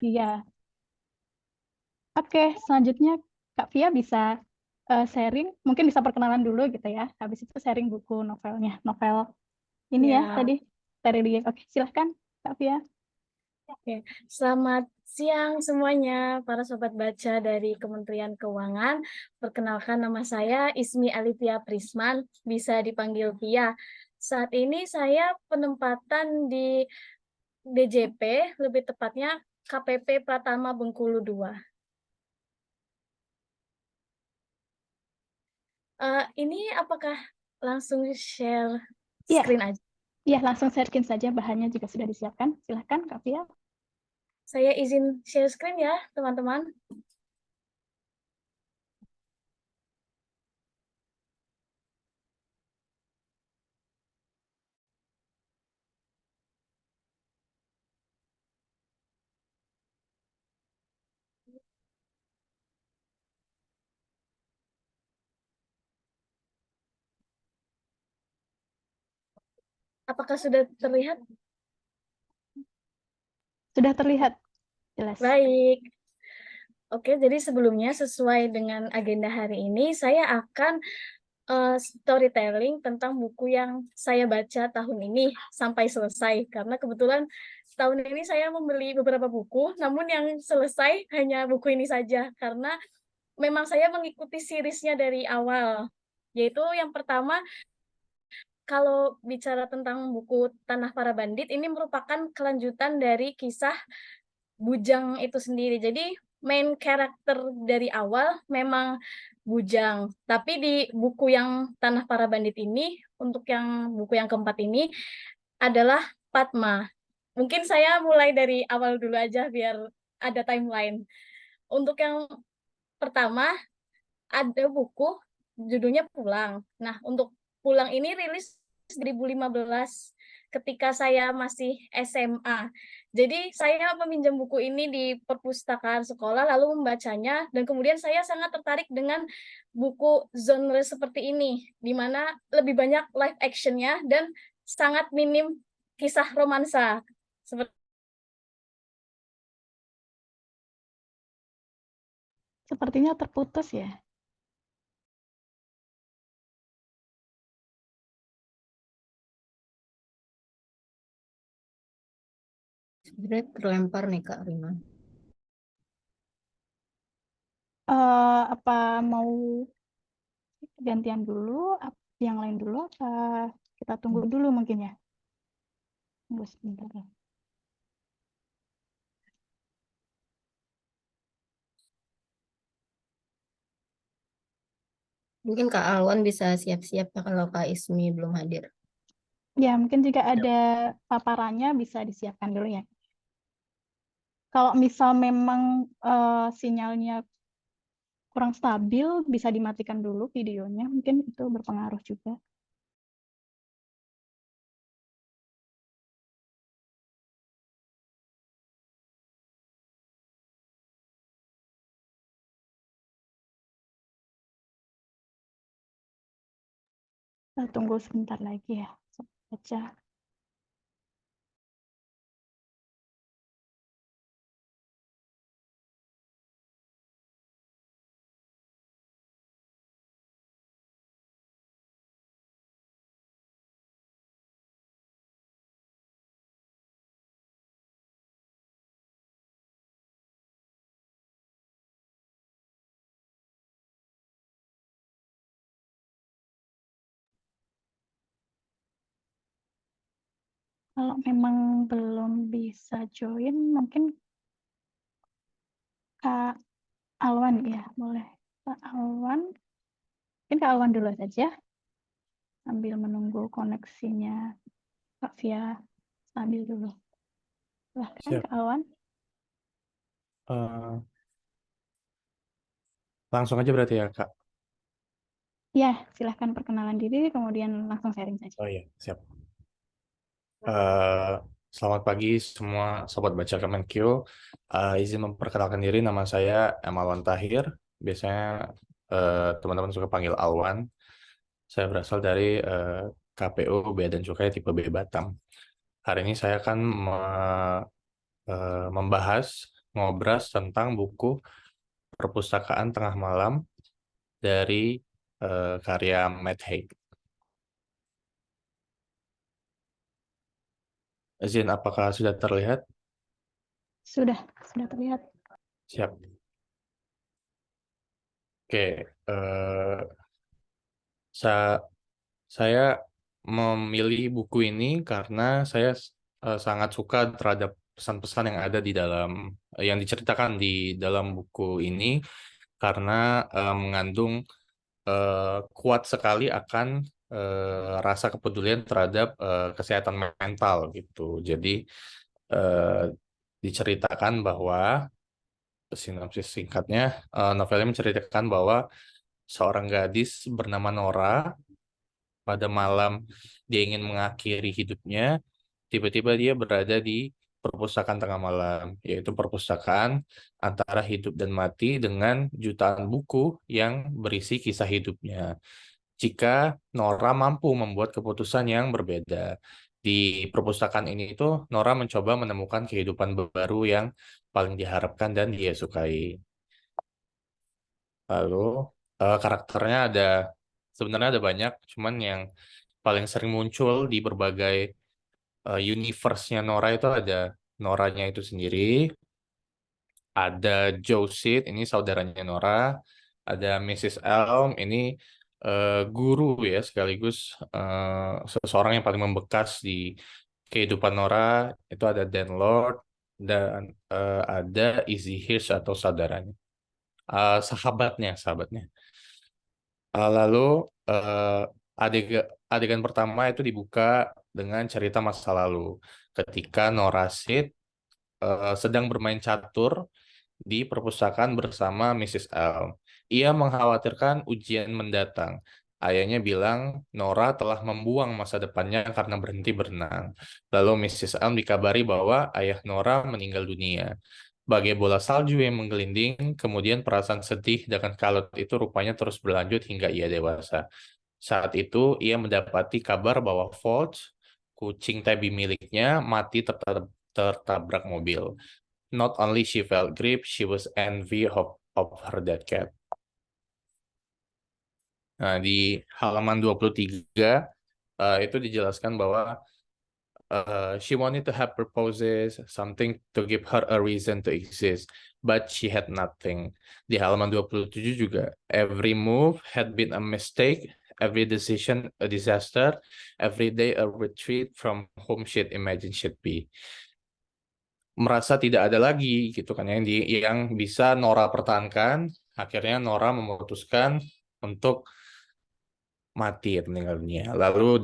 Iya. Oke, selanjutnya Kak Via bisa sharing, mungkin bisa perkenalan dulu gitu ya. Habis itu sharing buku novelnya. Novel ini ya Ya, tadi. Dari dia. Oke, silahkan Kak Via. oke. Selamat siang semuanya, para sobat baca dari Kementerian Keuangan. Perkenalkan nama saya Ismi Alivia Prisman, bisa dipanggil Via. Saat ini saya penempatan di DJP, lebih tepatnya KPP Pratama Bengkulu 2. Ini apakah langsung share Iya, screen aja? iya langsung sharing saja bahannya jika sudah disiapkan. Silahkan Kak Via. Saya izin share screen ya, teman-teman. Apakah sudah terlihat? Sudah terlihat jelas. Baik. Oke, jadi sebelumnya sesuai dengan agenda hari ini, saya akan storytelling tentang buku yang saya baca tahun ini sampai selesai. Karena kebetulan tahun ini saya membeli beberapa buku, namun yang selesai hanya buku ini saja. Karena memang saya mengikuti seriesnya dari awal. Yaitu yang pertama, kalau bicara tentang buku Tanah Para Bandit, ini merupakan kelanjutan dari kisah Bujang itu sendiri. Jadi main karakter dari awal memang Bujang. Tapi di buku yang Tanah Para Bandit ini, untuk yang buku yang keempat ini adalah Padma. Mungkin saya mulai dari awal dulu aja biar ada timeline. Untuk yang pertama ada buku judulnya Pulang. Nah, untuk Pulang ini rilis 2015 ketika saya masih SMA. Jadi saya meminjam buku ini di perpustakaan sekolah lalu membacanya dan kemudian saya sangat tertarik dengan buku genre seperti ini di mana lebih banyak live actionnya dan sangat minim kisah romansa. Seperti Sepertinya terputus ya. Sebenarnya terlempar nih Kak Rima. Apa mau gantian dulu, yang lain dulu, apa kita tunggu dulu mungkin ya? Tunggu sebentar ya. Mungkin Kak Alwan bisa siap-siap ya kalau Kak Ismi belum hadir. Ya, mungkin jika ada paparannya bisa disiapkan dulu ya. Kalau misal memang sinyalnya kurang stabil, bisa dimatikan dulu videonya. Mungkin itu berpengaruh juga. Kita tunggu sebentar lagi ya. Baca. Kalau memang belum bisa join, mungkin Kak Alwan ya, boleh. Kak Alwan, mungkin Kak Alwan dulu saja, sambil menunggu koneksinya Kak Via stabil dulu. Silahkan Siap. Kak Alwan. Eh, langsung aja berarti ya, Kak. Ya, silahkan perkenalan diri, kemudian langsung sharing saja. Oh iya, siap. Eh, selamat pagi semua sobat baca Kemenkyu. Izin memperkenalkan diri, nama saya Emalwan Tahir. Biasanya teman-teman suka panggil Alwan. Saya berasal dari KPU Bea dan Cukai tipe B Batam. Hari ini saya akan membahas ngobras tentang buku Perpustakaan Tengah Malam dari karya Matt Haig. Izin, apakah sudah terlihat? Sudah terlihat. Siap. Oke, saya memilih buku ini karena saya sangat suka terhadap pesan-pesan yang ada di dalam, yang diceritakan di dalam buku ini, karena mengandung kuat sekali akan rasa kepedulian terhadap kesehatan mental gitu. Jadi eh, diceritakan bahwa sinopsis singkatnya, novelnya menceritakan bahwa seorang gadis bernama Nora pada malam dia ingin mengakhiri hidupnya, tiba-tiba dia berada di perpustakaan tengah malam, yaitu perpustakaan antara hidup dan mati dengan jutaan buku yang berisi kisah hidupnya. Jika Nora mampu membuat keputusan yang berbeda. Di perpustakaan ini itu Nora mencoba menemukan kehidupan baru yang paling diharapkan dan dia sukai. Lalu karakternya sebenarnya ada banyak, cuman yang paling sering muncul di berbagai universe-nya Nora itu ada Noranya itu sendiri, ada Joe Sid, ini saudaranya Nora, ada Mrs. Elm, ini guru ya, sekaligus seseorang yang paling membekas di kehidupan Nora, itu ada Dan Lord, dan ada Izzy Hirsch atau saudaranya, sahabatnya. Lalu eh, adegan pertama itu dibuka dengan cerita masa lalu ketika Nora Sid sedang bermain catur di perpustakaan bersama Mrs. Elm. Ia mengkhawatirkan ujian mendatang. Ayahnya bilang Nora telah membuang masa depannya karena berhenti berenang. Lalu Mrs. Elm dikabari bahwa ayah Nora meninggal dunia. Bagai bola salju yang menggelinding, kemudian perasaan sedih dengan kalut itu rupanya terus berlanjut hingga ia dewasa. Saat itu, ia mendapati kabar bahwa Folge, kucing tabby miliknya, mati tertabrak mobil. Not only she felt grief, she was envy of her dead cat. Nah, di halaman 23 itu dijelaskan bahwa she wanted to have purposes, something to give her a reason to exist, but she had nothing. Di halaman 27 juga, every move had been a mistake, every decision a disaster, every day a retreat from whom she'd imagined she'd be. Merasa tidak ada lagi gitu kan yang bisa Nora pertahankan, akhirnya Nora memutuskan untuk mati, meninggal dunia. Lalu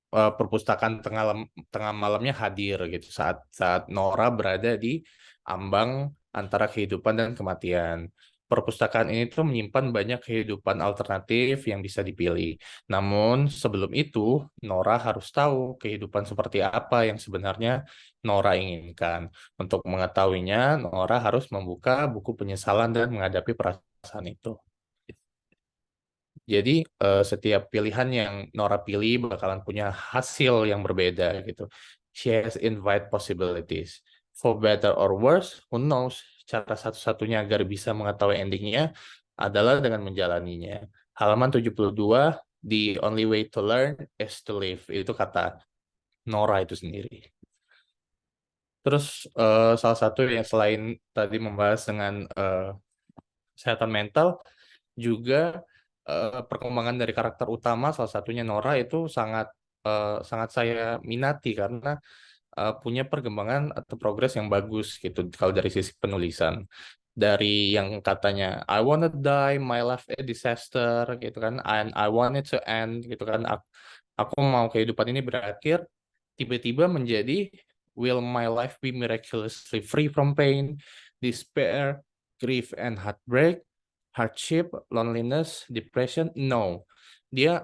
perpustakaan tengah malamnya hadir gitu saat Nora berada di ambang antara kehidupan dan kematian. Perpustakaan ini tuh menyimpan banyak kehidupan alternatif yang bisa dipilih. Namun sebelum itu, Nora harus tahu kehidupan seperti apa yang sebenarnya Nora inginkan. Untuk mengetahuinya, Nora harus membuka buku penyesalan dan menghadapi perasaan itu. Jadi setiap pilihan yang Nora pilih bakalan punya hasil yang berbeda gitu. She has infinite possibilities. For better or worse, who knows? Cara satu-satunya agar bisa mengetahui endingnya adalah dengan menjalaninya. Halaman 72, the only way to learn is to live. Itu kata Nora itu sendiri. Terus salah satu yang selain tadi membahas dengan kesehatan mental, juga perkembangan dari karakter utama salah satunya Nora itu sangat saya minati karena punya perkembangan atau progres yang bagus gitu kalau dari sisi penulisan. Dari yang katanya I wanna die, my life a disaster gitu kan, and I want it to end gitu kan, aku mau kehidupan ini berakhir, tiba-tiba menjadi will my life be miraculously free from pain, despair, grief and heartbreak, hardship, loneliness, depression? No. Dia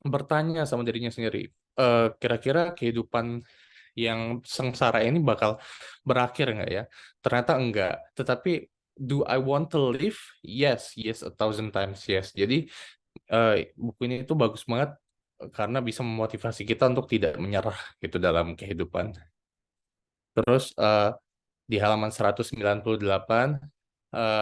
bertanya sama dirinya sendiri, kira-kira kehidupan yang sengsara ini bakal berakhir nggak ya? Ternyata enggak. Tetapi do I want to live? Yes, yes, 1,000 times yes. Jadi buku ini itu bagus banget karena bisa memotivasi kita untuk tidak menyerah gitu dalam kehidupan. Terus di halaman 198.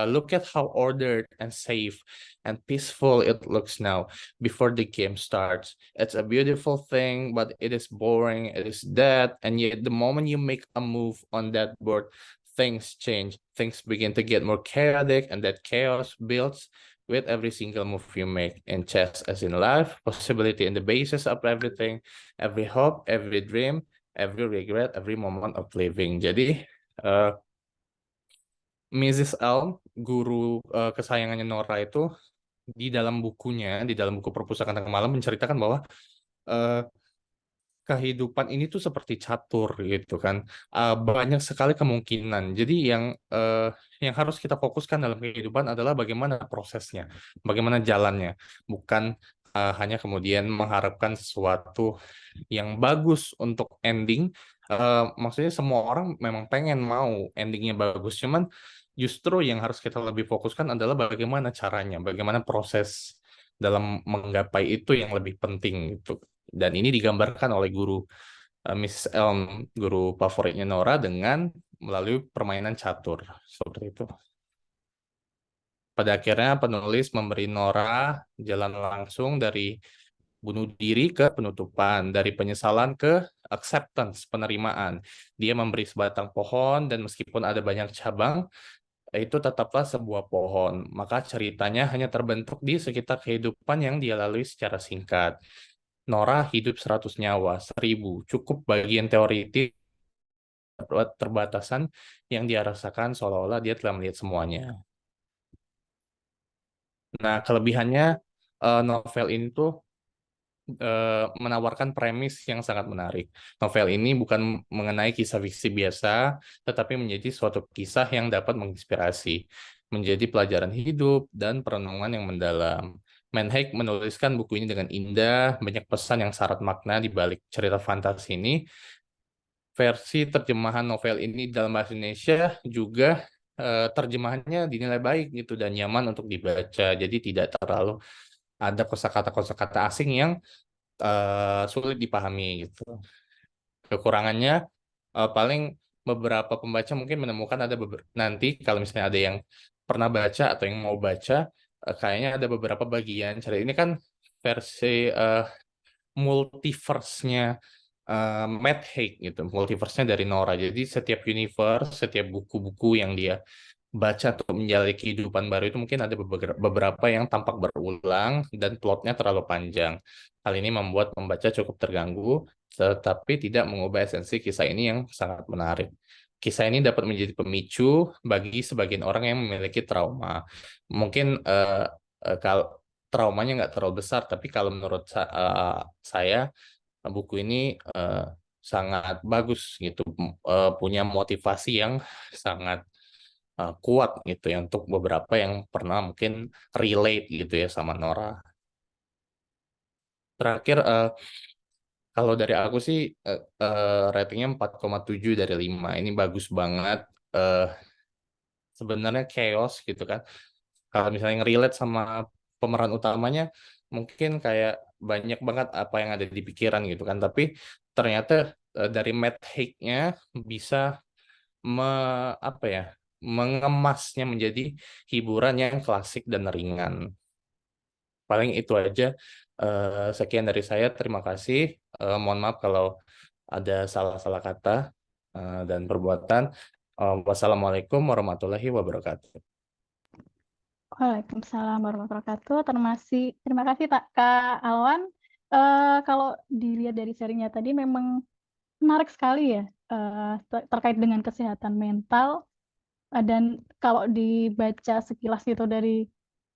Look at how ordered and safe and peaceful it looks now before the game starts. It's a beautiful thing, but it is boring, it is dead, and yet the moment you make a move on that board, things change. Things begin to get more chaotic, and that chaos builds with every single move you make. In chess, as in life, possibility in the basis of everything, every hope, every dream, every regret, every moment of living. Jadi, Mrs. Elm, guru kesayangannya Nora itu di dalam bukunya, di dalam buku Perpustakaan Tengah Malam menceritakan bahwa eh, kehidupan ini tuh seperti catur gitu kan. Banyak sekali kemungkinan. Jadi yang harus kita fokuskan dalam kehidupan adalah bagaimana prosesnya, bagaimana jalannya, bukan hanya kemudian mengharapkan sesuatu yang bagus untuk ending. Maksudnya semua orang memang pengen mau endingnya bagus, cuman justru yang harus kita lebih fokuskan adalah bagaimana caranya, bagaimana proses dalam menggapai itu yang lebih penting gitu. Dan ini digambarkan oleh guru Miss Elm, guru favoritnya Nora, dengan melalui permainan catur seperti itu. Pada akhirnya penulis memberi Nora jalan langsung dari bunuh diri ke penutupan, dari penyesalan ke acceptance, penerimaan. Dia memberi sebatang pohon dan meskipun ada banyak cabang, itu tetaplah sebuah pohon. Maka ceritanya hanya terbentuk di sekitar kehidupan yang dia lalui secara singkat. Nora hidup 100 nyawa, 1000. Cukup bagian teoritik terbatasan yang dia rasakan seolah-olah dia telah melihat semuanya. Nah, kelebihannya novel ini tuh menawarkan premis yang sangat menarik. Novel ini bukan mengenai kisah fiksi biasa, tetapi menjadi suatu kisah yang dapat menginspirasi, menjadi pelajaran hidup dan perenungan yang mendalam. Manheig menuliskan buku ini dengan indah, banyak pesan yang syarat makna di balik cerita fantasi ini. Versi terjemahan novel ini dalam bahasa Indonesia juga terjemahannya dinilai baik gitu dan nyaman untuk dibaca. Jadi tidak terlalu ada kosakata-kosakata asing yang sulit dipahami gitu. Kekurangannya paling beberapa pembaca mungkin menemukan ada nanti kalau misalnya ada yang pernah baca atau yang mau baca, kayaknya ada beberapa bagian cerita ini kan versi multiverse-nya Matt Haig gitu, multiverse-nya dari Nora. Jadi setiap universe, setiap buku-buku yang dia baca untuk menjalani kehidupan baru itu mungkin ada beberapa yang tampak berulang dan plotnya terlalu panjang. Hal ini membuat pembaca cukup terganggu, tetapi tidak mengubah esensi kisah ini yang sangat menarik. Kisah ini dapat menjadi pemicu bagi sebagian orang yang memiliki trauma. Mungkin kalau traumanya nggak terlalu besar, tapi kalau menurut saya buku ini sangat bagus gitu, punya motivasi yang sangat kuat gitu ya untuk beberapa yang pernah mungkin relate gitu ya sama Nora. Terakhir kalau dari aku sih ratingnya 4,7 dari 5. Ini bagus banget. Sebenarnya chaos gitu kan. Kalau misalnya relate sama pemeran utamanya mungkin kayak banyak banget apa yang ada di pikiran gitu kan. Tapi ternyata dari Matt Haig-nya bisa apa ya, mengemasnya menjadi hiburan yang klasik dan ringan. Paling itu aja. Sekian dari saya. Terima kasih. Mohon maaf kalau ada salah-salah kata dan perbuatan. Wassalamualaikum warahmatullahi wabarakatuh. Waalaikumsalam warahmatullahi wabarakatuh. Terima kasih Kak Alwan. Kalau dilihat dari serinya tadi memang menarik sekali ya terkait dengan kesehatan mental. Dan kalau dibaca sekilas gitu dari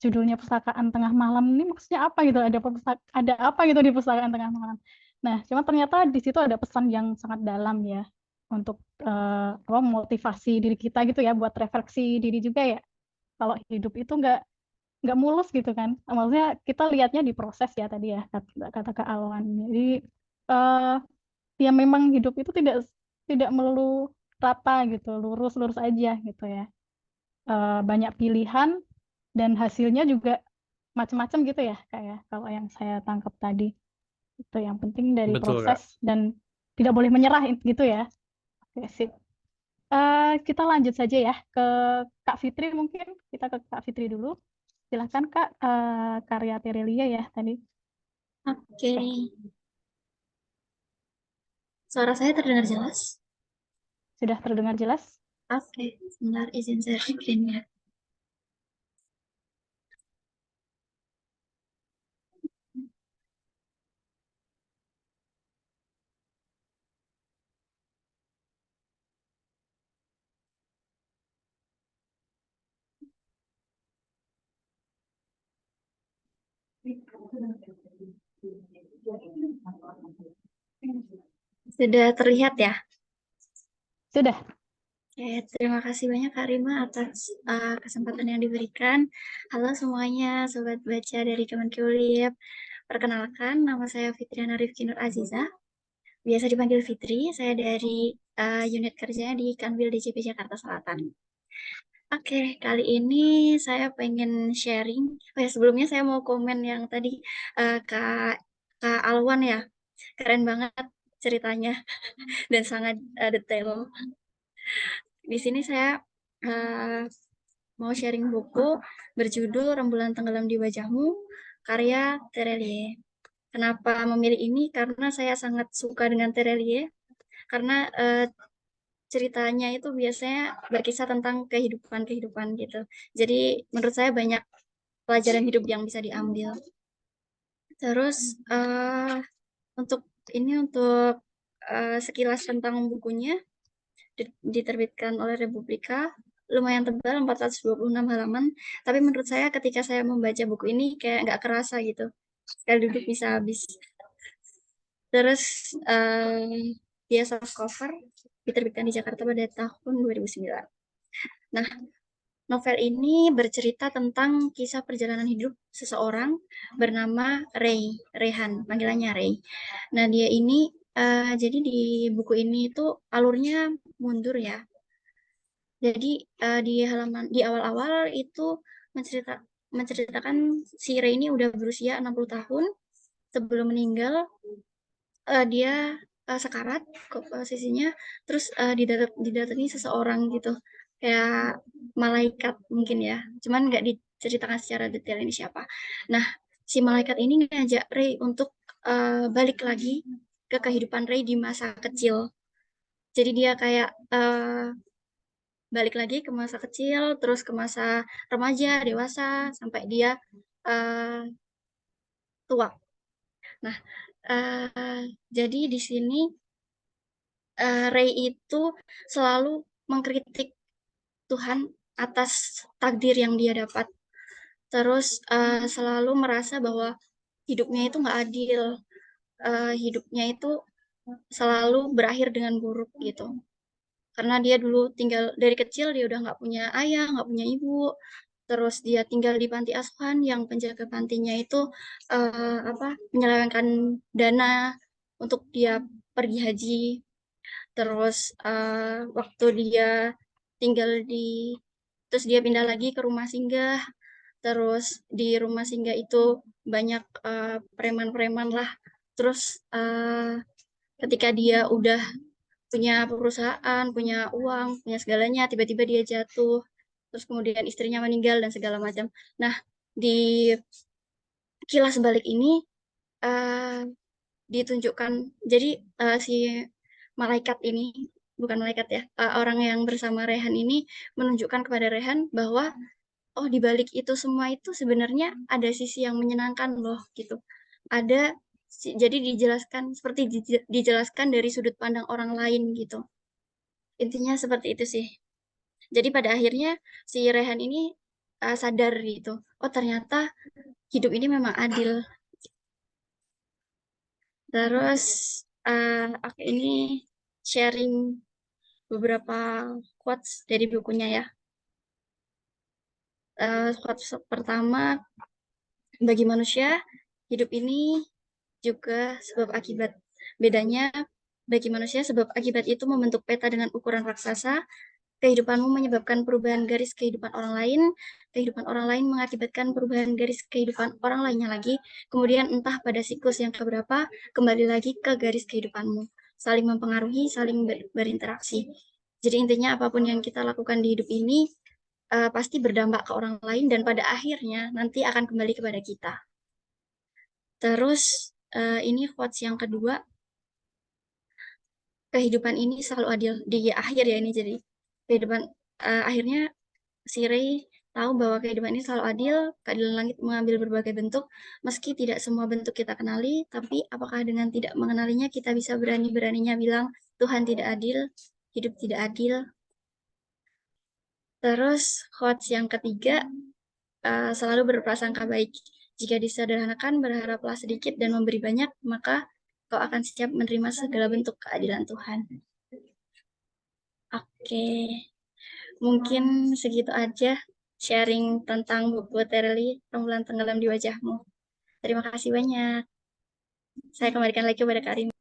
judulnya Perpustakaan Tengah Malam ini maksudnya apa gitu? Ada apa gitu di Perpustakaan Tengah Malam? Nah, cuma ternyata di situ ada pesan yang sangat dalam ya untuk motivasi diri kita gitu ya, buat refleksi diri juga ya. Kalau hidup itu nggak mulus gitu kan? Maksudnya kita lihatnya di proses ya tadi ya kata Kak Alwan. Jadi eh, ya memang hidup itu tidak melulu rata gitu, lurus aja gitu ya. Banyak pilihan dan hasilnya juga macam-macam gitu ya kayak kalau yang saya tangkap tadi. Itu yang penting dari Betul, Kak. proses dan tidak boleh menyerah gitu ya. Oke, sip. Kita lanjut saja ya ke Kak Fitri mungkin. Kita ke Kak Fitri dulu. Silahkan Kak, karya Terelia ya tadi. Oke, suara saya terdengar jelas? Sudah terdengar jelas? Oke, sebentar izin saya screen ya. Sudah terlihat ya? Sudah. Oke, terima kasih banyak Kak Rima atas kesempatan yang diberikan. Halo semuanya, Sobat Baca dari Kemenkeu. Perkenalkan, nama saya Fitriana Rifki Nur Aziza. Biasa dipanggil Fitri, saya dari unit kerjanya di Kanwil DJP Jakarta Selatan. Oke, kali ini saya pengen sharing. Oh ya, sebelumnya saya mau komen yang tadi Kak Alwan ya. Keren banget ceritanya dan sangat detail. Di sini saya mau sharing buku berjudul Rembulan Tenggelam di Wajahmu, karya Terelie. Kenapa memilih ini? Karena saya sangat suka dengan Terelie, karena ceritanya itu biasanya berkisah tentang kehidupan gitu. Jadi menurut saya banyak pelajaran hidup yang bisa diambil. Terus untuk sekilas tentang bukunya, diterbitkan oleh Republika, lumayan tebal 426 halaman, tapi menurut saya ketika saya membaca buku ini kayak nggak kerasa gitu, sekali duduk bisa habis. Terus dia soft cover, diterbitkan di Jakarta pada tahun 2009. Nah, novel ini bercerita tentang kisah perjalanan hidup seseorang bernama Rehan, panggilannya Ray. Nah, dia ini jadi di buku ini itu alurnya mundur ya. Jadi di awal-awal itu menceritakan si Ray ini udah berusia 60 tahun sebelum meninggal. Dia sekarat posisinya, terus didatangi seseorang gitu, kayak malaikat mungkin ya, cuman nggak diceritakan secara detail ini siapa. Nah, si malaikat ini ngajak Ray untuk balik lagi ke kehidupan Ray di masa kecil. Jadi dia kayak balik lagi ke masa kecil, terus ke masa remaja, dewasa, sampai dia tua. Nah, jadi di sini Ray itu selalu mengkritik Tuhan atas takdir yang dia dapat. Terus selalu merasa bahwa hidupnya itu nggak adil, hidupnya itu selalu berakhir dengan buruk gitu. Karena dia dulu tinggal dari kecil, dia udah nggak punya ayah, nggak punya ibu. Terus dia tinggal di panti asuhan yang penjaga pantinya itu menyelewengkan dana untuk dia pergi haji. Terus waktu dia tinggal terus dia pindah lagi ke rumah singgah. Terus di rumah singgah itu banyak preman-preman lah. Terus ketika dia udah punya perusahaan, punya uang, punya segalanya, tiba-tiba dia jatuh. Terus kemudian istrinya meninggal dan segala macam. Nah, di kilas balik ini ditunjukkan, jadi si malaikat ini, bukan malaikat ya, orang yang bersama Rehan ini menunjukkan kepada Rehan bahwa oh, di balik itu semua itu sebenarnya ada sisi yang menyenangkan loh gitu. Jadi dijelaskan seperti dijelaskan dari sudut pandang orang lain gitu. Intinya seperti itu sih. Jadi pada akhirnya si Rehan ini sadar gitu. Oh, ternyata hidup ini memang adil. Terus aku ini sharing beberapa quotes dari bukunya ya. Quotes pertama, bagi manusia, hidup ini juga sebab akibat. Bedanya, bagi manusia sebab akibat itu membentuk peta dengan ukuran raksasa. Kehidupanmu menyebabkan perubahan garis kehidupan orang lain. Kehidupan orang lain mengakibatkan perubahan garis kehidupan orang lainnya lagi. Kemudian entah pada siklus yang keberapa, kembali lagi ke garis kehidupanmu. Saling mempengaruhi, saling berinteraksi. Jadi intinya apapun yang kita lakukan di hidup ini pasti berdampak ke orang lain dan pada akhirnya nanti akan kembali kepada kita. Terus ini quotes yang kedua, kehidupan ini selalu adil. Di akhir ya ini, jadi kehidupan akhirnya si Ray tahu bahwa kehidupan ini selalu adil, keadilan langit mengambil berbagai bentuk, meski tidak semua bentuk kita kenali, tapi apakah dengan tidak mengenalinya kita bisa berani-beraninya bilang Tuhan tidak adil, hidup tidak adil. Terus quotes yang ketiga, selalu berprasangka baik. Jika disederhanakan, berharaplah sedikit dan memberi banyak, maka kau akan siap menerima segala bentuk keadilan Tuhan. Oke, mungkin segitu aja sharing tentang buku Tereli, Rembulan Tenggelam di Wajahmu. Terima kasih banyak. Saya kembalikan lagi kepada Kak Rima.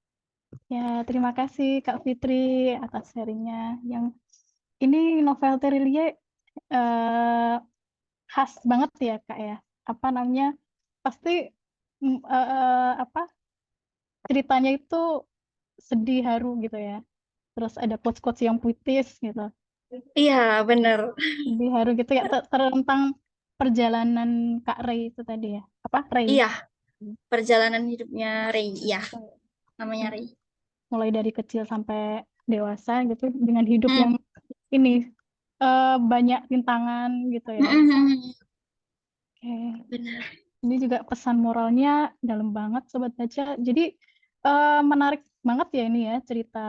Ya, terima kasih Kak Fitri atas sharingnya. Yang ini novel Terelie khas banget ya Kak ya. Apa namanya? Pasti ceritanya itu sedih haru gitu ya. Terus ada quotes-quotes yang puitis gitu. Iya, benar. Sedih haru gitu ya tentang perjalanan Kak Ray itu tadi ya. Apa Ray? Iya, perjalanan hidupnya Ray. Iya, namanya Ray. Mulai dari kecil sampai dewasa gitu dengan hidup yang ini banyak rintangan gitu ya. Oke. Benar. Ini juga pesan moralnya dalam banget Sobat Baca. Jadi menarik banget ya ini ya cerita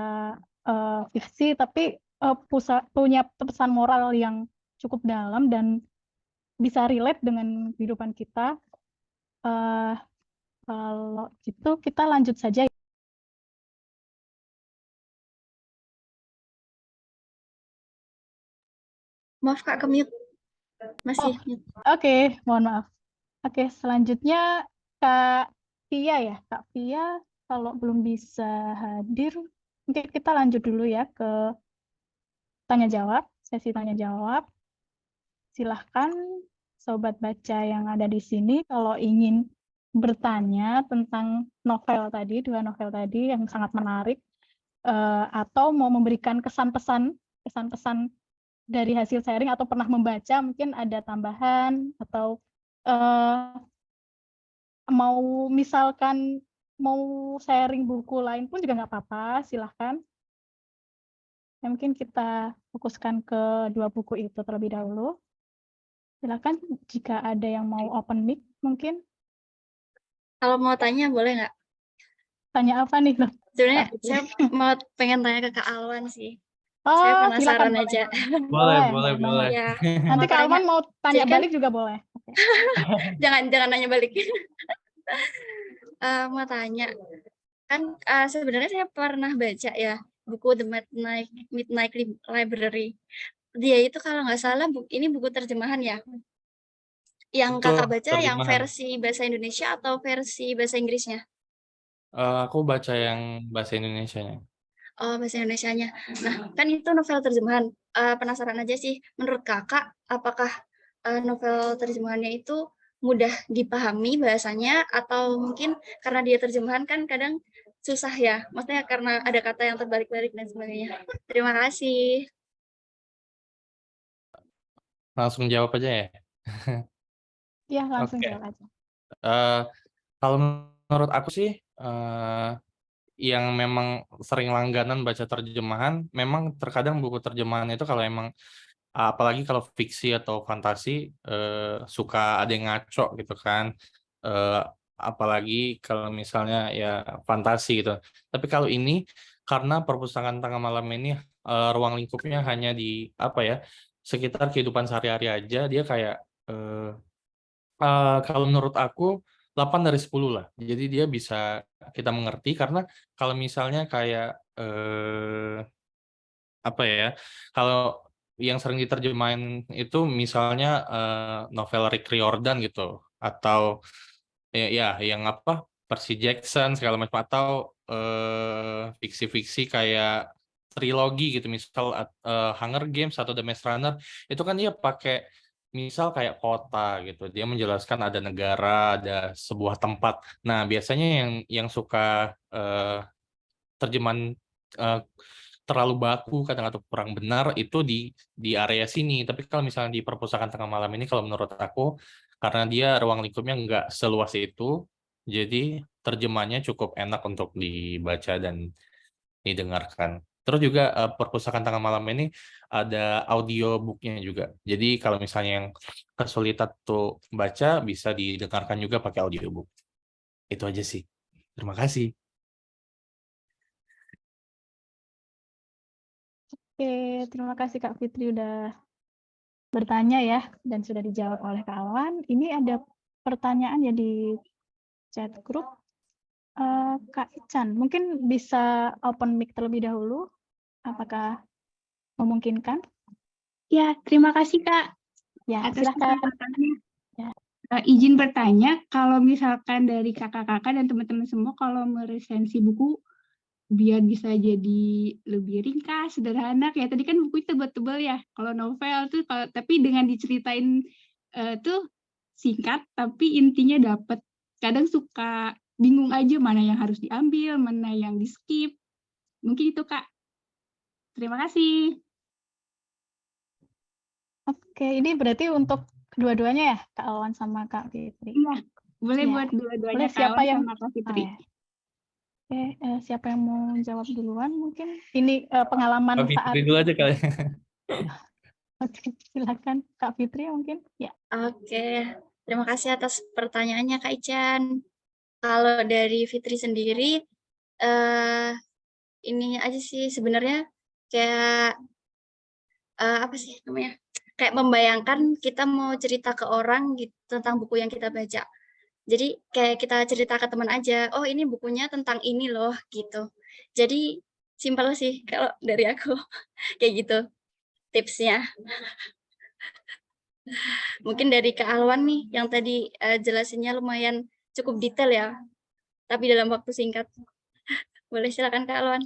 fiksi tapi punya pesan moral yang cukup dalam dan bisa relate dengan kehidupan kita. Kalau gitu kita lanjut saja. Maaf Kak, ke-mute. Masih mute. Oke, mohon maaf. Oke, selanjutnya Kak Pia ya. Kak Pia kalau belum bisa hadir, mungkin kita lanjut dulu ya ke tanya jawab, sesi tanya jawab. Silahkan Sobat Baca yang ada di sini kalau ingin bertanya tentang novel tadi, dua novel tadi yang sangat menarik, atau mau memberikan kesan-pesan dari hasil sharing atau pernah membaca, mungkin ada tambahan atau misalkan mau sharing buku lain pun juga nggak apa-apa, silahkan. Ya, mungkin kita fokuskan ke dua buku itu terlebih dahulu. Silakan jika ada yang mau open mic mungkin. Kalau mau tanya boleh nggak? Tanya apa nih loh? Sebenarnya saya mau pengen tanya ke Kak Alwan sih. Oh, Saya penasaran silakan, aja. Boleh. Ya, Nanti Kak Alman mau tanya jadi kan- balik juga boleh. Oke. jangan nanya balik. Mau tanya, kan sebenarnya saya pernah baca ya buku The Midnight Library. Dia itu kalau nggak salah ini buku terjemahan ya. Yang Betul, kakak baca yang terjemahan. versi bahasa Indonesia atau versi bahasa Inggrisnya? Aku baca yang bahasa Indonesianya. Oh, bahasa Indonesianya. Nah, kan itu novel terjemahan. Penasaran aja sih, menurut kakak, apakah novel terjemahannya itu mudah dipahami bahasanya, atau mungkin karena dia terjemahan kan kadang susah ya? Maksudnya karena ada kata yang terbalik-balik dan sebagainya. Terima kasih. Langsung jawab aja ya. Iya, langsung Oke. jawab aja. Kalau menurut aku sih, yang memang sering langganan baca terjemahan, memang terkadang buku terjemahan itu kalau emang, apalagi kalau fiksi atau fantasi, suka ada yang ngaco gitu kan. Apalagi kalau misalnya ya fantasi gitu. Tapi kalau ini, karena perpustakaan Tengah Malam ini ruang lingkupnya hanya di apa ya, sekitar kehidupan sehari-hari aja, dia kayak kalau menurut aku 8 dari 10 lah. Jadi dia bisa kita mengerti karena kalau misalnya kayak apa ya, kalau yang sering diterjemahin itu misalnya novel Rick Riordan gitu, atau ya yang apa, Percy Jackson segala macam, atau fiksi-fiksi kayak trilogi gitu, misal Hunger Games atau The Maze Runner, itu kan dia pakai misal kayak kota gitu, dia menjelaskan ada negara, ada sebuah tempat. Nah biasanya yang suka terjemahan terlalu baku, kadang atau kurang benar itu di area sini. Tapi kalau misalnya di perpustakaan tengah malam ini, kalau menurut aku, karena dia ruang lingkupnya nggak seluas itu, jadi terjemahnya cukup enak untuk dibaca dan didengarkan. Terus juga perpustakaan tengah malam ini ada audiobooknya juga. Jadi kalau misalnya yang kesulitan tuh baca, bisa didengarkan juga pakai audiobook. Itu aja sih. Terima kasih. Oke, terima kasih Kak Fitri udah bertanya ya dan sudah dijawab oleh Kak Alwan. Ini ada pertanyaan ya di chat grup. Kak Ican, mungkin bisa open mic terlebih dahulu. Apakah memungkinkan? Ya, terima kasih Kak Ya, atas silakan. kesempatannya. Ya. Izin bertanya, kalau misalkan dari kakak-kakak dan teman-teman semua, kalau meresensi buku, biar bisa jadi lebih ringkas, sederhana, kayak tadi kan buku tebal-tebal ya, kalau novel tuh, tapi dengan diceritain tuh singkat, tapi intinya dapet. Kadang suka bingung aja mana yang harus diambil, mana yang di-skip. Mungkin itu Kak. Terima kasih. Oke, ini berarti untuk kedua-duanya ya, Kak Alwan sama Kak Fitri? Iya, boleh Ya. buat dua-duanya Boleh, siapa Kak yang sama Kak Fitri. ya. Oke, siapa yang mau jawab duluan mungkin? Ini pengalaman Kak saat Fitri dulu aja kali. Oke, silakan Kak Fitri mungkin. Ya. Oke, terima kasih atas pertanyaannya Kak Ican. Kalau dari Fitri sendiri, ini aja sih sebenarnya kayak apa sih namanya? Kayak membayangkan kita mau cerita ke orang gitu tentang buku yang kita baca. Jadi kayak kita cerita ke teman aja, oh ini bukunya tentang ini loh gitu. Jadi simpel sih kalau dari aku kayak gitu tipsnya. Mungkin dari Kak Alwan nih yang tadi jelasinnya lumayan cukup detail ya, tapi dalam waktu singkat. Boleh silakan Kak Alwan.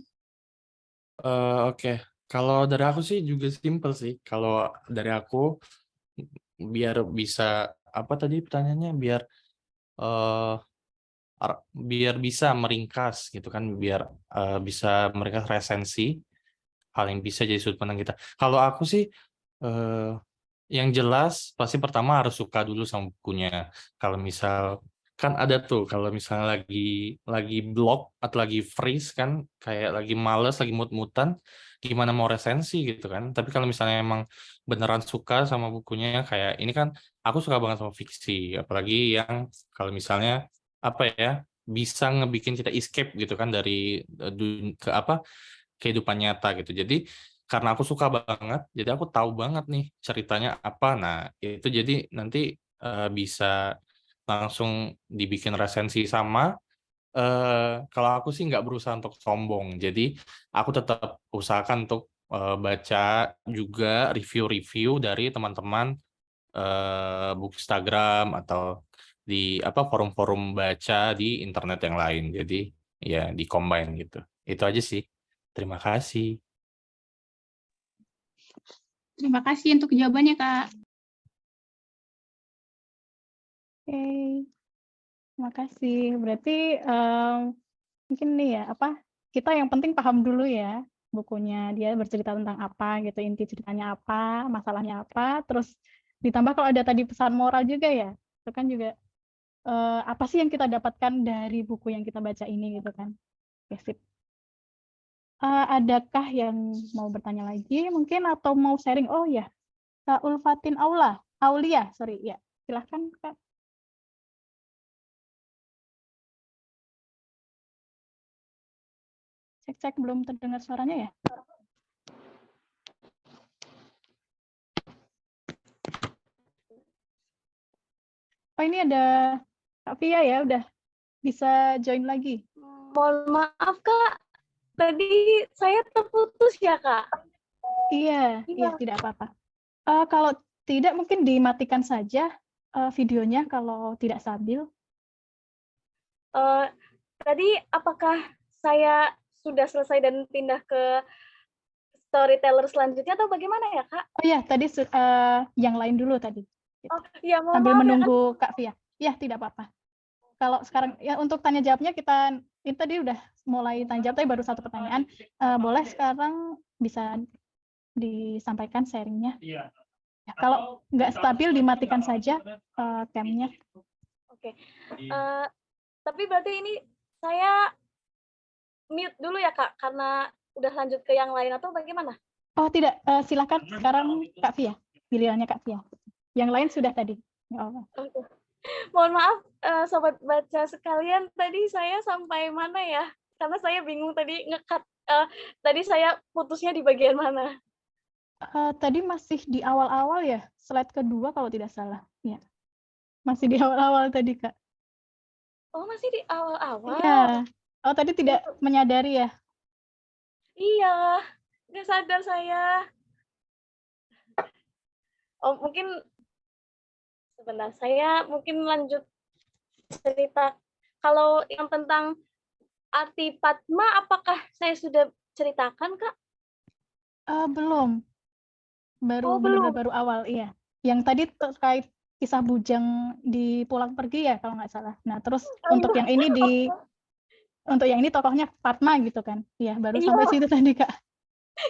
Oke. Kalau dari aku sih juga simple sih. Kalau dari aku biar bisa apa tadi pertanyaannya, eh, biar bisa meringkas gitu kan, biar bisa meringkas resensi hal yang bisa jadi sudut pandang kita. Kalau aku sih eh, yang jelas pasti pertama harus suka dulu sama bukunya. Kalau misal kan ada tuh kalau misalnya lagi block atau lagi freeze kan, kayak lagi males, lagi mut-mutan, gimana mau resensi gitu kan. Tapi kalau misalnya emang beneran suka sama bukunya, kayak ini kan aku suka banget sama fiksi, apalagi yang kalau misalnya apa ya, bisa ngebikin kita escape gitu kan dari ke apa kehidupan nyata gitu. Jadi karena aku suka banget, jadi aku tahu banget nih ceritanya apa. Nah, itu jadi nanti bisa langsung dibikin resensi sama. Kalau aku sih nggak berusaha untuk sombong, jadi aku tetap usahakan untuk baca juga review-review dari teman-teman Bookstagram atau di apa forum-forum baca di internet yang lain. Jadi ya di combine gitu. Itu aja sih. Terima kasih. Terima kasih untuk jawabannya Kak. Oke, terima kasih. Berarti mungkin nih ya, kita yang penting paham dulu ya bukunya, dia bercerita tentang apa gitu, inti ceritanya apa, masalahnya apa, terus ditambah kalau ada tadi pesan moral juga ya, itu kan juga apa sih yang kita dapatkan dari buku yang kita baca ini gitu kan. Oke, sip. Adakah yang mau bertanya lagi mungkin atau mau sharing? Oh ya, Kak Ulfatin Aulia, sorry ya, silahkan Kak. Cek belum terdengar suaranya ya. Oh ini ada Kak Via ya, udah bisa join lagi. Mohon maaf Kak, tadi saya terputus ya Kak. Iya, tidak apa-apa. Kalau tidak mungkin dimatikan saja videonya kalau tidak stabil. Tadi apakah saya sudah selesai dan pindah ke storyteller selanjutnya atau bagaimana ya Kak? Oh iya, tadi yang lain dulu tadi. Oh iya, mohon Sambil maaf menunggu Kak Via. Ya, tidak apa-apa. Kalau sekarang ya untuk tanya jawabnya kita Itu tadi udah mulai tanya jawab, tapi baru satu pertanyaan. Boleh sekarang bisa disampaikan sharingnya? Ya, kalau nggak stabil dimatikan saja camnya. Oke. Tapi berarti ini saya mute dulu ya Kak, karena udah lanjut ke yang lain atau bagaimana? Oh tidak, silakan sekarang Kak Via, gilirannya Kak Via. Yang lain sudah tadi. Nggak apa-apa. Oke. Mohon maaf, sobat baca sekalian, tadi saya sampai mana ya? Karena saya bingung tadi nge-cut, tadi saya putusnya di bagian mana? Tadi masih di awal-awal ya, slide kedua kalau tidak salah. Ya, masih di awal-awal tadi Kak. Oh, masih di awal-awal. Iya. Oh tadi tidak menyadari ya? Iya, nggak sadar saya. Oh, mungkin sebentar, saya mungkin lanjut cerita. Kalau yang tentang arti Padma, apakah saya sudah ceritakan, Kak? Belum. Baru Oh, belum. benar-benar baru awal, iya. Yang tadi terkait kisah bujang di Pulang Pergi ya kalau nggak salah. Nah terus untuk yang ini untuk yang ini tokohnya Padma gitu kan? Iya, baru Iya. sampai situ tadi Kak.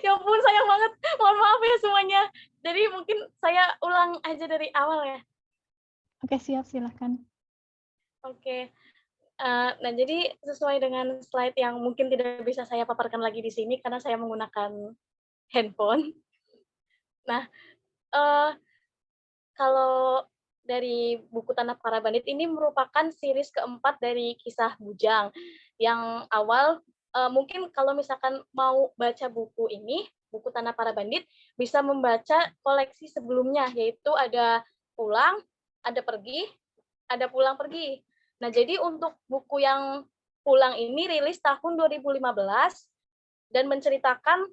Ya ampun, sayang banget. Mohon maaf ya semuanya. Jadi mungkin saya ulang aja dari awal ya. Oke, siap, silahkan. Oke. Nah, jadi sesuai dengan slide yang mungkin tidak bisa saya paparkan lagi di sini karena saya menggunakan handphone. Nah, kalau dari buku Tanah Para Bandit ini merupakan series keempat dari kisah Bujang. Yang awal, mungkin kalau misalkan mau baca buku ini, buku Tanah Para Bandit, bisa membaca koleksi sebelumnya, yaitu ada Pulang, ada Pergi, ada Pulang Pergi. Nah, jadi untuk buku yang Pulang ini rilis tahun 2015 dan menceritakan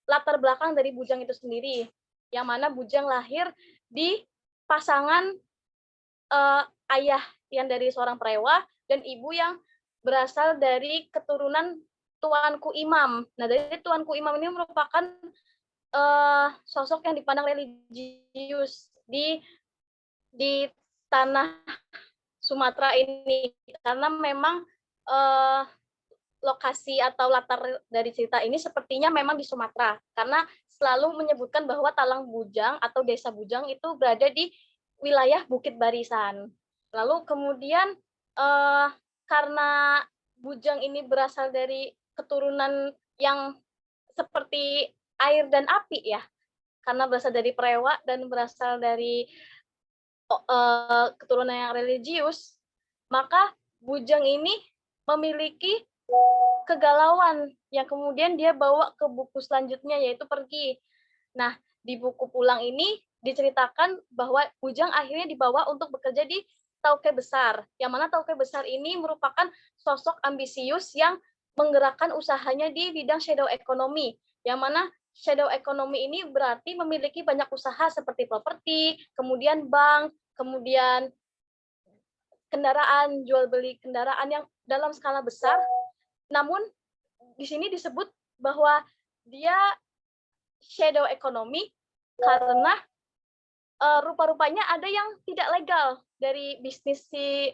latar belakang dari Bujang itu sendiri, yang mana Bujang lahir di pasangan ayah yang dari seorang prewa dan ibu yang berasal dari keturunan Tuanku Imam. Nah, dari Tuanku Imam ini merupakan sosok yang dipandang religius di tanah Sumatera ini, karena memang lokasi atau latar dari cerita ini sepertinya memang di Sumatera, karena selalu menyebutkan bahwa Talang Bujang atau Desa Bujang itu berada di wilayah Bukit Barisan. Lalu kemudian karena Bujang ini berasal dari keturunan yang seperti air dan api ya, karena berasal dari prewa dan berasal dari keturunan yang religius, maka Bujang ini memiliki kegalauan yang kemudian dia bawa ke buku selanjutnya yaitu Pergi. Nah, di buku Pulang ini diceritakan bahwa Bujang akhirnya dibawa untuk bekerja di Tauke Besar, yang mana Tauke Besar ini merupakan sosok ambisius yang menggerakkan usahanya di bidang shadow economy, yang mana shadow economy ini berarti memiliki banyak usaha seperti properti, kemudian bank, kemudian kendaraan, jual beli kendaraan yang dalam skala besar. Namun di sini disebut bahwa dia shadow economy karena rupa-rupanya ada yang tidak legal dari bisnis si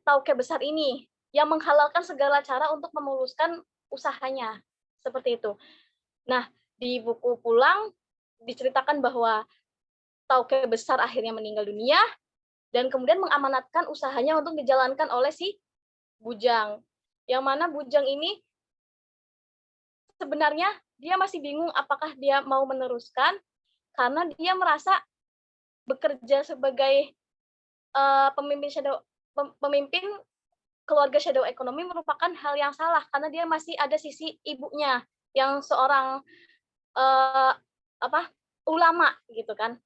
Tauke Besar ini yang menghalalkan segala cara untuk memuluskan usahanya. Seperti itu. Nah, di buku Pulang diceritakan bahwa Tauke Besar akhirnya meninggal dunia dan kemudian mengamanatkan usahanya untuk dijalankan oleh si Bujang. Yang mana Bujang ini sebenarnya dia masih bingung apakah dia mau meneruskan karena dia merasa bekerja sebagai pemimpin keluarga shadow economy merupakan hal yang salah karena dia masih ada sisi ibunya yang seorang ulama gitu kan.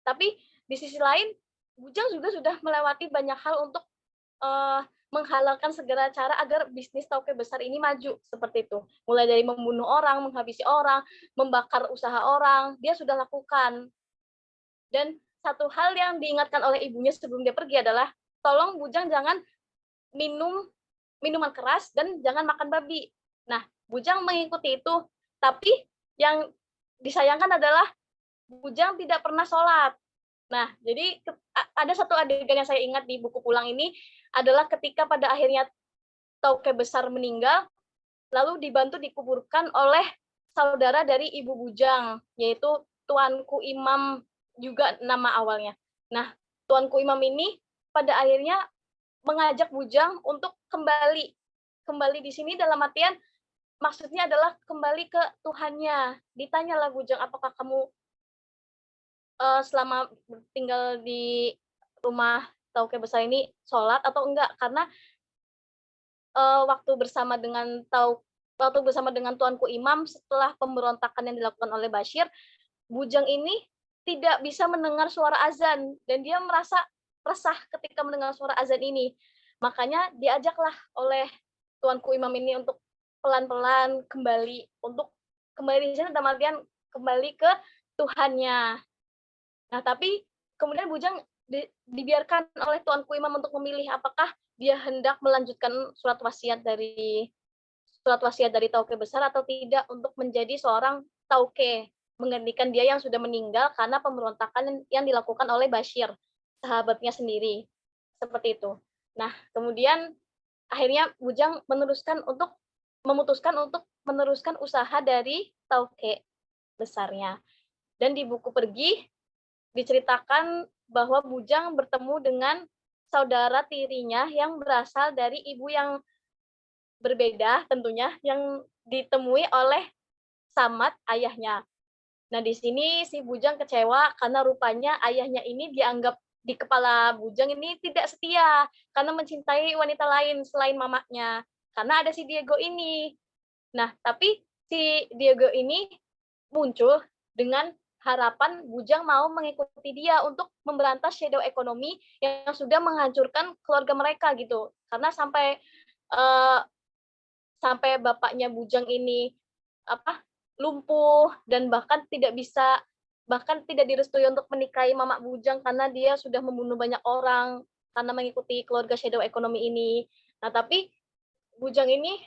Tapi di sisi lain Bujang juga sudah melewati banyak hal untuk menghalalkan segala cara agar bisnis Tauke Besar ini maju seperti itu. Mulai dari membunuh orang, menghabisi orang, membakar usaha orang, dia sudah lakukan. Dan satu hal yang diingatkan oleh ibunya sebelum dia pergi adalah tolong Bujang jangan minum minuman keras dan jangan makan babi. Nah, Bujang mengikuti itu, tapi yang disayangkan adalah Bujang tidak pernah sholat. Nah, jadi ada satu adegan yang saya ingat di buku pulang ini adalah ketika pada akhirnya Tauke besar meninggal, lalu dibantu dikuburkan oleh saudara dari Ibu Bujang, yaitu Tuanku Imam juga nama awalnya. Nah, Tuanku Imam ini pada akhirnya mengajak Bujang untuk kembali di sini dalam artian maksudnya adalah kembali ke Tuhannya. Ditanyalah Bujang, apakah kamu selama tinggal di rumah Tauke besar ini sholat atau enggak? Karena waktu bersama dengan Tuanku Imam setelah pemberontakan yang dilakukan oleh Bashir, Bujang ini tidak bisa mendengar suara azan dan dia merasa resah ketika mendengar suara azan ini. Makanya diajaklah oleh Tuanku Imam ini untuk pelan-pelan kembali di sana dalam artian kembali ke Tuhannya. Nah, tapi kemudian Bujang dibiarkan oleh Tuanku Imam untuk memilih apakah dia hendak melanjutkan surat wasiat dari Tauke besar atau tidak untuk menjadi seorang Tauke, menggantikan dia yang sudah meninggal karena pemberontakan yang dilakukan oleh Bashir, sahabatnya sendiri. Seperti itu. Nah, kemudian akhirnya Bujang memutuskan untuk meneruskan usaha dari Tauke besarnya. Dan di buku Pergi diceritakan bahwa Bujang bertemu dengan saudara tirinya yang berasal dari ibu yang berbeda tentunya, yang ditemui oleh Samad, ayahnya. Nah, di sini si Bujang kecewa karena rupanya ayahnya ini dianggap di kepala Bujang ini tidak setia karena mencintai wanita lain selain mamanya. Karena ada si Diego ini. Nah, tapi si Diego ini muncul dengan harapan Bujang mau mengikuti dia untuk memberantas shadow ekonomi yang sudah menghancurkan keluarga mereka gitu. Karena sampai bapaknya Bujang ini lumpuh dan bahkan tidak direstui untuk menikahi Mamak Bujang karena dia sudah membunuh banyak orang karena mengikuti keluarga shadow ekonomi ini. Nah, tapi Bujang ini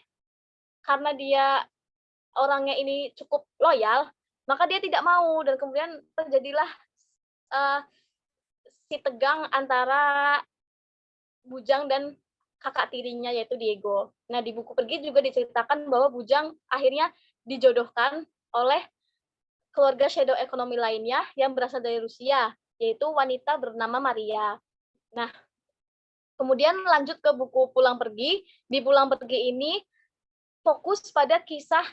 karena dia orangnya ini cukup loyal, maka dia tidak mau dan kemudian terjadilah si tegang antara Bujang dan kakak tirinya yaitu Diego. Nah, di buku Pergi juga diceritakan bahwa Bujang akhirnya dijodohkan oleh keluarga shadow ekonomi lainnya yang berasal dari Rusia, yaitu wanita bernama Maria. Nah, kemudian lanjut ke buku Pulang Pergi. Di Pulang Pergi ini fokus pada kisah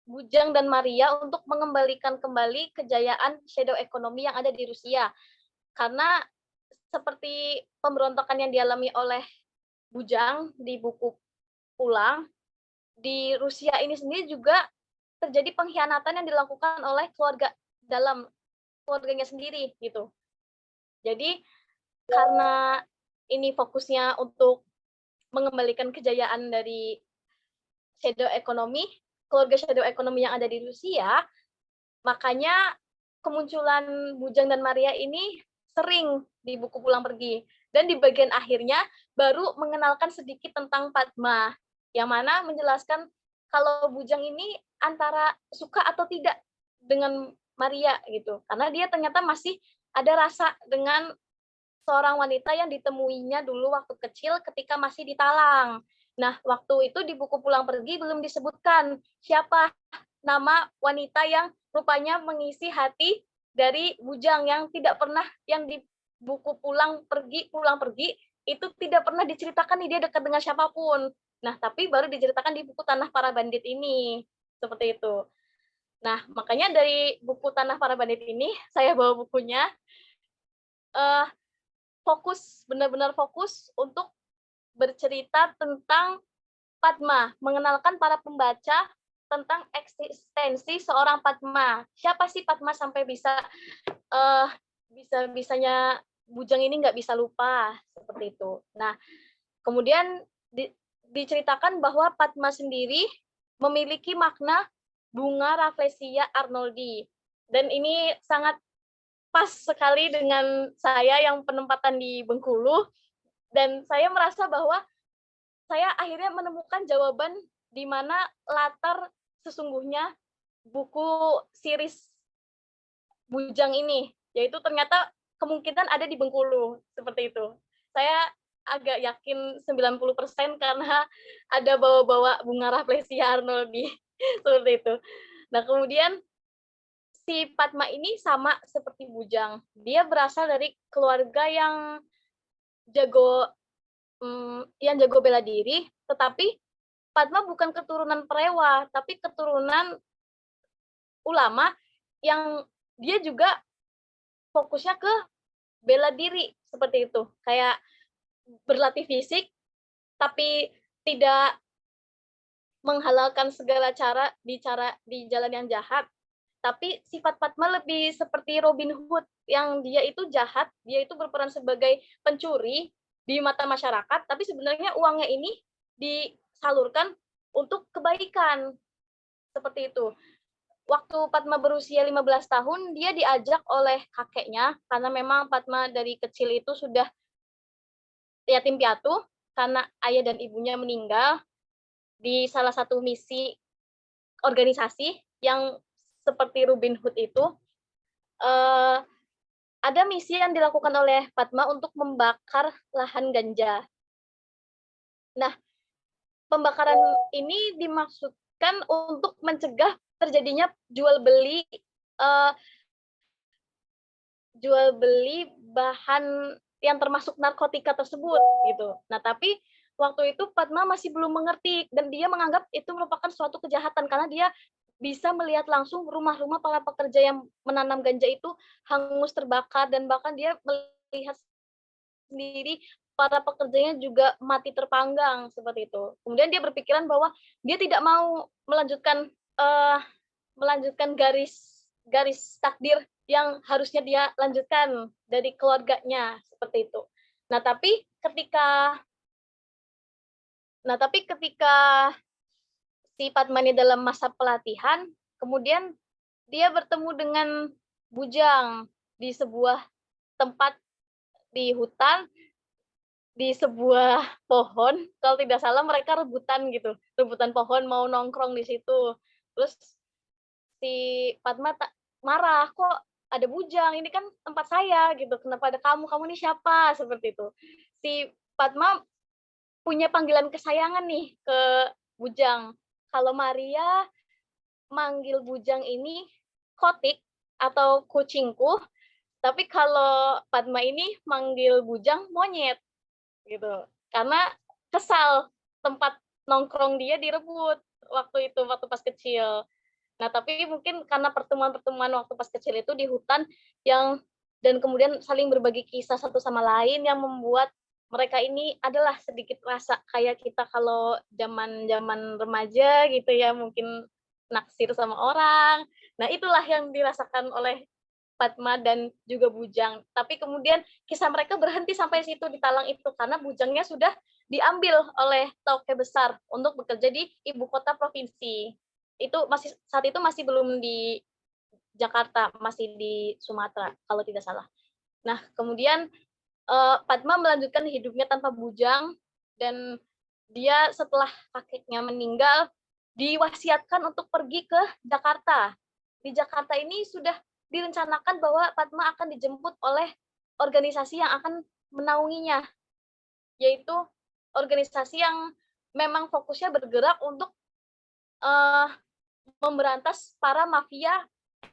Bujang dan Maria untuk mengembalikan kembali kejayaan shadow ekonomi yang ada di Rusia. Karena seperti pemberontakan yang dialami oleh Bujang di buku Pulang, di Rusia ini sendiri juga terjadi pengkhianatan yang dilakukan oleh keluarganya sendiri gitu. Jadi karena ini fokusnya untuk mengembalikan kejayaan dari shadow ekonomi, keluarga shadow ekonomi yang ada di Rusia, makanya kemunculan Bujang dan Maria ini sering di buku Pulang Pergi. Dan di bagian akhirnya baru mengenalkan sedikit tentang Padma, yang mana menjelaskan kalau Bujang ini antara suka atau tidak dengan Maria gitu. Karena dia ternyata masih ada rasa dengan seorang wanita yang ditemuinya dulu waktu kecil ketika masih di Talang. Nah, waktu itu di buku Pulang Pergi belum disebutkan siapa nama wanita yang rupanya mengisi hati dari Bujang yang tidak pernah, yang di buku Pulang Pergi itu tidak pernah diceritakan nih dia dekat dengan siapapun. Nah, tapi baru diceritakan di buku Tanah Para Bandit ini. Seperti itu. Nah, makanya dari buku Tanah Para Bandit ini, saya bawa bukunya, benar-benar fokus untuk bercerita tentang Padma, mengenalkan para pembaca tentang eksistensi seorang Padma. Siapa sih Padma sampai bisanya Bujang ini nggak bisa lupa, seperti itu. Nah, kemudian diceritakan bahwa Padma sendiri memiliki makna bunga Rafflesia arnoldi. Dan ini sangat pas sekali dengan saya yang penempatan di Bengkulu. Dan saya merasa bahwa saya akhirnya menemukan jawaban di mana latar sesungguhnya buku series Bujang ini. Yaitu ternyata kemungkinan ada di Bengkulu, seperti itu. Saya agak yakin 90% karena ada bawa-bawa bunga Rafflesia Arnoldi, seperti itu. Nah, kemudian si Padma ini sama seperti Bujang. Dia berasal dari keluarga yang jago bela diri, tetapi Padma bukan keturunan Prewa, tapi keturunan ulama yang dia juga fokusnya ke bela diri, seperti itu. Kayak berlatih fisik, tapi tidak menghalalkan segala cara di jalan yang jahat. Tapi sifat Padma lebih seperti Robin Hood, yang dia itu jahat, dia itu berperan sebagai pencuri di mata masyarakat, tapi sebenarnya uangnya ini disalurkan untuk kebaikan. Seperti itu. Waktu Padma berusia 15 tahun, dia diajak oleh kakeknya, karena memang Padma dari kecil itu sudah yatim piatu, karena ayah dan ibunya meninggal di salah satu misi organisasi yang seperti Robin Hood itu. Ada misi yang dilakukan oleh Padma untuk membakar lahan ganja. Nah, pembakaran ini dimaksudkan untuk mencegah terjadinya jual beli bahan yang termasuk narkotika tersebut gitu. Nah, tapi waktu itu Padma masih belum mengerti dan dia menganggap itu merupakan suatu kejahatan karena dia bisa melihat langsung rumah-rumah para pekerja yang menanam ganja itu hangus terbakar, dan bahkan dia melihat sendiri para pekerjanya juga mati terpanggang, seperti itu. Kemudian dia berpikiran bahwa dia tidak mau melanjutkan garis takdir yang harusnya dia lanjutkan dari keluarganya, seperti itu. Nah, tapi ketika si Padma ini dalam masa pelatihan, kemudian dia bertemu dengan Bujang di sebuah tempat di hutan, di sebuah pohon. Kalau tidak salah mereka rebutan pohon, mau nongkrong di situ. Terus si Padma marah, kok ada Bujang, ini kan tempat saya gitu, kenapa ada kamu ini siapa, seperti itu. Si Padma punya panggilan kesayangan nih ke Bujang. Kalau Maria manggil Bujang ini kotik atau kucingku, tapi kalau Padma ini manggil Bujang monyet gitu. Karena kesal tempat nongkrong dia direbut waktu pas kecil. Nah, tapi mungkin karena pertemuan-pertemuan waktu pas kecil itu di hutan dan kemudian saling berbagi kisah satu sama lain yang membuat mereka ini adalah sedikit rasa kayak kita kalau zaman remaja gitu ya, mungkin naksir sama orang. Nah, itulah yang dirasakan oleh Padma dan juga Bujang. Tapi kemudian kisah mereka berhenti sampai situ di Talang itu karena Bujangnya sudah diambil oleh Tauke Besar untuk bekerja di ibu kota provinsi. Saat itu masih belum di Jakarta, masih di Sumatera kalau tidak salah. Nah, kemudian Padma melanjutkan hidupnya tanpa Bujang, dan dia setelah kakeknya meninggal diwasiatkan untuk pergi ke Jakarta. Di Jakarta ini sudah direncanakan bahwa Padma akan dijemput oleh organisasi yang akan menaunginya, yaitu organisasi yang memang fokusnya bergerak untuk memberantas para mafia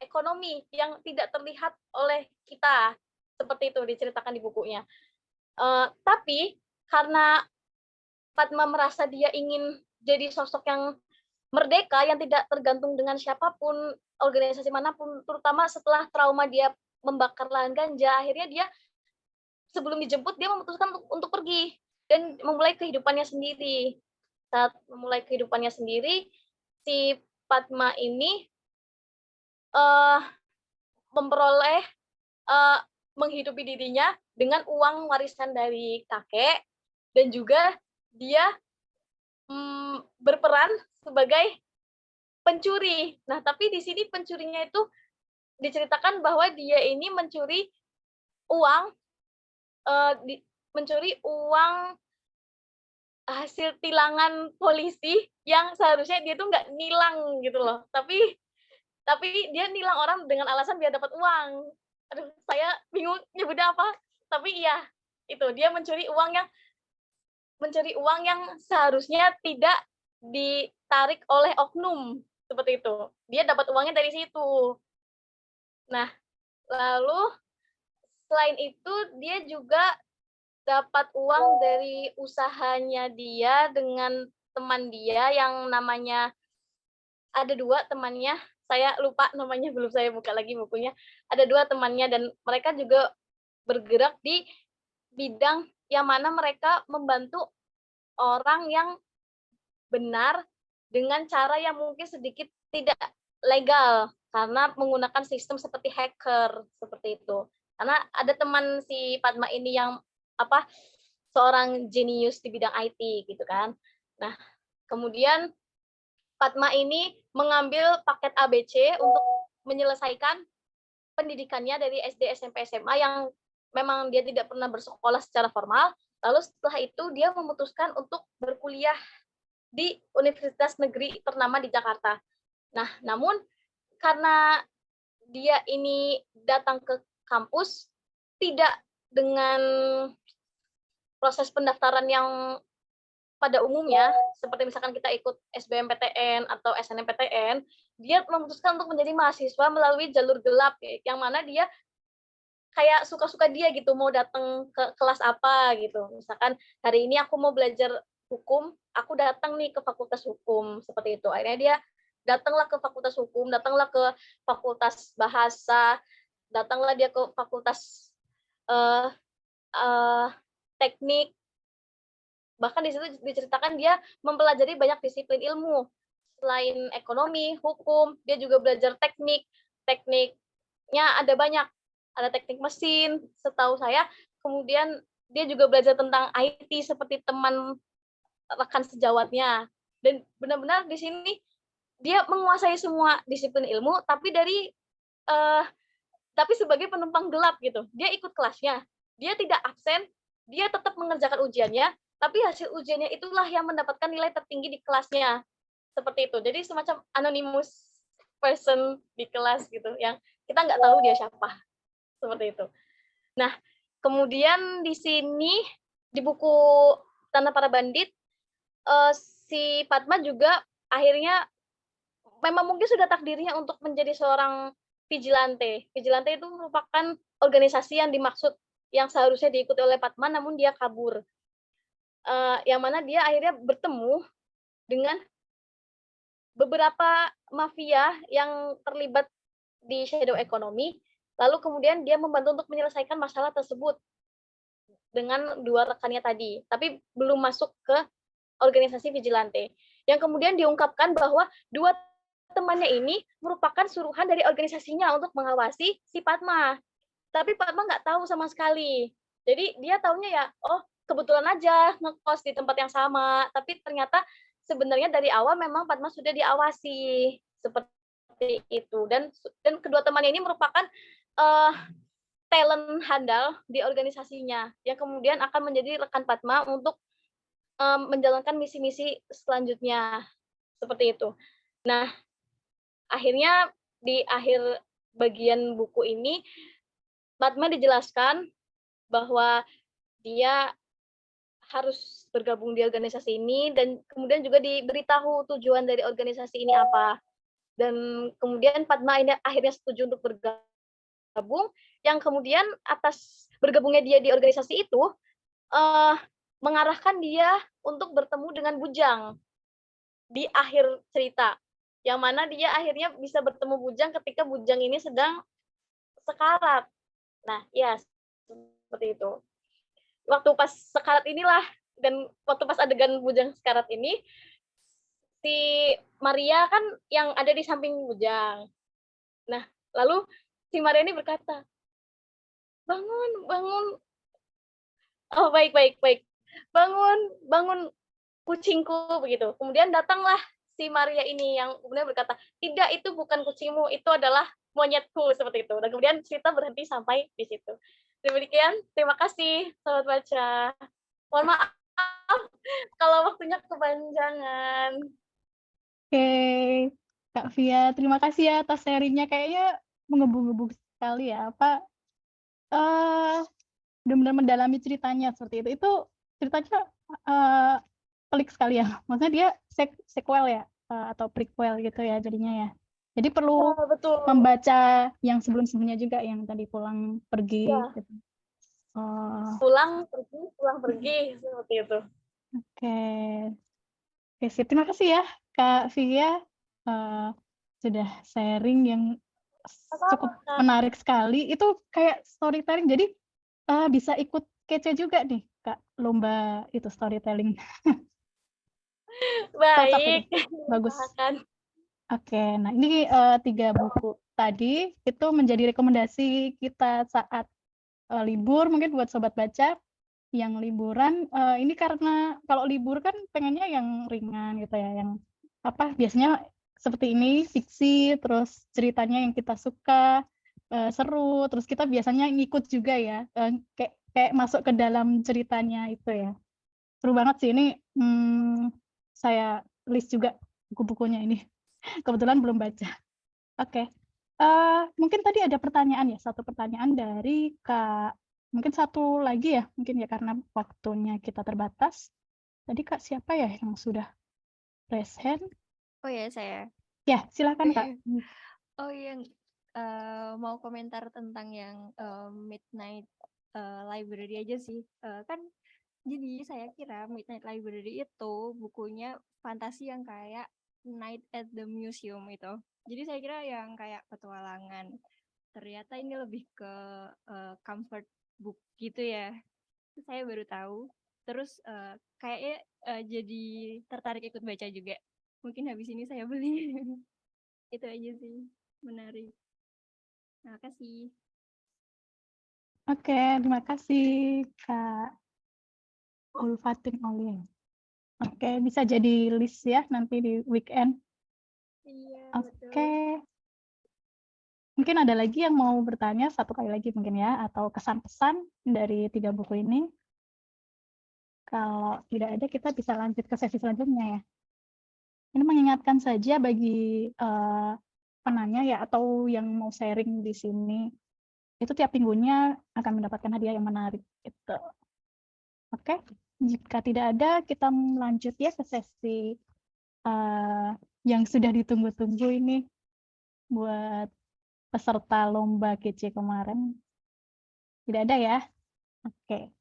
ekonomi yang tidak terlihat oleh kita. Seperti itu diceritakan di bukunya. Tapi karena Padma merasa dia ingin jadi sosok yang merdeka, yang tidak tergantung dengan siapapun, organisasi manapun, terutama setelah trauma dia membakar lahan ganja, akhirnya dia sebelum dijemput dia memutuskan untuk pergi dan memulai kehidupannya sendiri. Saat memulai kehidupannya sendiri, si Padma ini memperoleh menghidupi dirinya dengan uang warisan dari kakek, dan juga dia berperan sebagai pencuri. Nah, tapi di sini pencurinya itu diceritakan bahwa dia ini mencuri uang hasil tilangan polisi yang seharusnya dia tuh nggak nilang gitu loh. Tapi dia nilang orang dengan alasan biar dapat uang. aduh saya bingung nyebutnya apa, tapi iya itu dia mencuri uang yang seharusnya tidak ditarik oleh oknum seperti itu. Dia dapat uangnya dari situ. Nah, lalu selain itu dia juga dapat uang dari usahanya dia dengan teman dia yang namanya, ada 2 temannya, saya lupa namanya, belum saya buka lagi bukunya. Ada 2 temannya dan mereka juga bergerak di bidang yang mana mereka membantu orang yang benar dengan cara yang mungkin sedikit tidak legal karena menggunakan sistem seperti hacker seperti itu. Karena ada teman si Padma ini yang seorang jenius di bidang IT gitu kan. Nah, kemudian Padma ini mengambil paket ABC untuk menyelesaikan pendidikannya dari SD, SMP, SMA yang memang dia tidak pernah bersekolah secara formal. Lalu setelah itu dia memutuskan untuk berkuliah di universitas negeri ternama di Jakarta. Nah, namun karena dia ini datang ke kampus tidak dengan proses pendaftaran yang pada umumnya, seperti misalkan kita ikut SBMPTN atau SNMPTN, dia memutuskan untuk menjadi mahasiswa melalui jalur gelap, yang mana dia kayak suka-suka dia gitu, mau datang ke kelas apa gitu. Misalkan hari ini aku mau belajar hukum, aku datang nih ke fakultas hukum, seperti itu. Akhirnya dia datanglah ke fakultas hukum, datanglah ke fakultas bahasa, datanglah dia ke fakultas teknik. Bahkan di situ diceritakan dia mempelajari banyak disiplin ilmu. Selain ekonomi, hukum, dia juga belajar teknik. Tekniknya ada banyak. Ada teknik mesin, setahu saya. Kemudian dia juga belajar tentang IT seperti teman rekan sejawatnya. Dan benar-benar di sini dia menguasai semua disiplin ilmu, tapi tapi sebagai penumpang gelap gitu. Dia ikut kelasnya, dia tidak absen, dia tetap mengerjakan ujiannya, tapi hasil ujiannya itulah yang mendapatkan nilai tertinggi di kelasnya. Seperti itu. Jadi semacam anonymous person di kelas gitu, yang kita nggak tahu dia siapa. Seperti itu. Nah, kemudian di sini, di buku Tanah Para Bandit, si Padma juga akhirnya memang mungkin sudah takdirnya untuk menjadi seorang vigilante. Vigilante itu merupakan organisasi yang dimaksud yang seharusnya diikuti oleh Padma, namun dia kabur. Yang mana dia akhirnya bertemu dengan beberapa mafia yang terlibat di shadow economy, lalu kemudian dia membantu untuk menyelesaikan masalah tersebut dengan 2 rekannya tadi, tapi belum masuk ke organisasi vigilante. Yang kemudian diungkapkan bahwa 2 temannya ini merupakan suruhan dari organisasinya untuk mengawasi si Padma. Tapi Padma nggak tahu sama sekali. Jadi dia taunya ya, oh kebetulan aja ngekos di tempat yang sama, tapi ternyata sebenarnya dari awal memang Padma sudah diawasi seperti itu. Dan kedua temannya ini merupakan talent handal di organisasinya yang kemudian akan menjadi rekan Padma untuk menjalankan misi-misi selanjutnya seperti itu. Nah, akhirnya di akhir bagian buku ini Padma dijelaskan bahwa dia harus bergabung di organisasi ini dan kemudian juga diberitahu tujuan dari organisasi ini apa. Dan kemudian Padma ini akhirnya setuju untuk bergabung, yang kemudian atas bergabungnya dia di organisasi itu mengarahkan dia untuk bertemu dengan Bujang di akhir cerita, yang mana dia akhirnya bisa bertemu Bujang ketika Bujang ini sedang sekarat. Nah, ya seperti itu. Waktu pas sekarat inilah, dan waktu pas adegan Bujang sekarat ini, si Maria kan yang ada di samping Bujang. Nah, lalu si Maria ini berkata, bangun, bangun. Oh, baik. Bangun kucingku, begitu. Kemudian datanglah si Maria ini yang kemudian berkata, tidak, itu bukan kucingmu, itu adalah monyetku, seperti itu. Dan kemudian cerita berhenti sampai di situ. Demikian, terima kasih, sahabat baca. Mohon maaf kalau waktunya kepanjangan. Oke, Kak Via, terima kasih ya atas sharingnya. Kayaknya menggebu-gebu sekali ya. eh benar-benar mendalami ceritanya seperti itu. Itu ceritanya pelik sekali ya. Maksudnya dia sequel ya, atau prequel gitu ya jadinya ya. Jadi perlu Ya, betul. membaca yang sebelum-sebelumnya juga, yang tadi pulang pergi Ya, gitu. Oh, pulang pergi seperti itu. oke. Oke, sip. Terima kasih ya Kak Via, sudah sharing yang cukup Sama-sama, Kak. menarik sekali. Itu kayak storytelling, jadi bisa ikut kece juga nih Kak, lomba itu storytelling. Cocok itu, Baik, bagus. diusahakan. Oke, nah ini 3 buku tadi itu menjadi rekomendasi kita saat libur, mungkin buat sobat baca yang liburan. Ini karena kalau libur kan pengennya yang ringan gitu ya, yang apa biasanya seperti ini, fiksi, terus ceritanya yang kita suka, seru, terus kita biasanya ngikut juga ya, kayak masuk ke dalam ceritanya itu ya. Seru banget sih ini. Saya list juga buku-bukunya ini. Kebetulan belum baca. Oke. Mungkin tadi ada pertanyaan ya, satu pertanyaan dari Kak. Mungkin satu lagi ya, mungkin ya karena waktunya kita terbatas. Tadi Kak siapa ya yang sudah raise hand? Oh ya, saya. Ya, silakan Kak. Oh, yang mau komentar tentang yang Midnight Library aja sih. Kan jadi saya kira Midnight Library itu bukunya fantasi yang kayak Night at the Museum itu. Jadi saya kira yang kayak petualangan. Ternyata ini lebih ke comfort book gitu ya. Saya baru tahu. Terus kayaknya jadi tertarik ikut baca juga. Mungkin habis ini saya beli. Itu aja sih, menarik. Terima kasih. Oke, terima kasih Kak Ulfatin Olia. Oke, bisa jadi list ya nanti di weekend. Iya, Oke. Mungkin ada lagi yang mau bertanya, satu kali lagi mungkin ya, atau kesan-pesan dari 3 buku ini. Kalau tidak ada, kita bisa lanjut ke sesi selanjutnya ya. Ini mengingatkan saja bagi penanya ya, atau yang mau sharing di sini, itu tiap minggunya akan mendapatkan hadiah yang menarik. Gitu. Oke, jika tidak ada, kita lanjut ya ke sesi yang sudah ditunggu-tunggu ini buat peserta lomba kece kemarin. Tidak ada ya? Oke.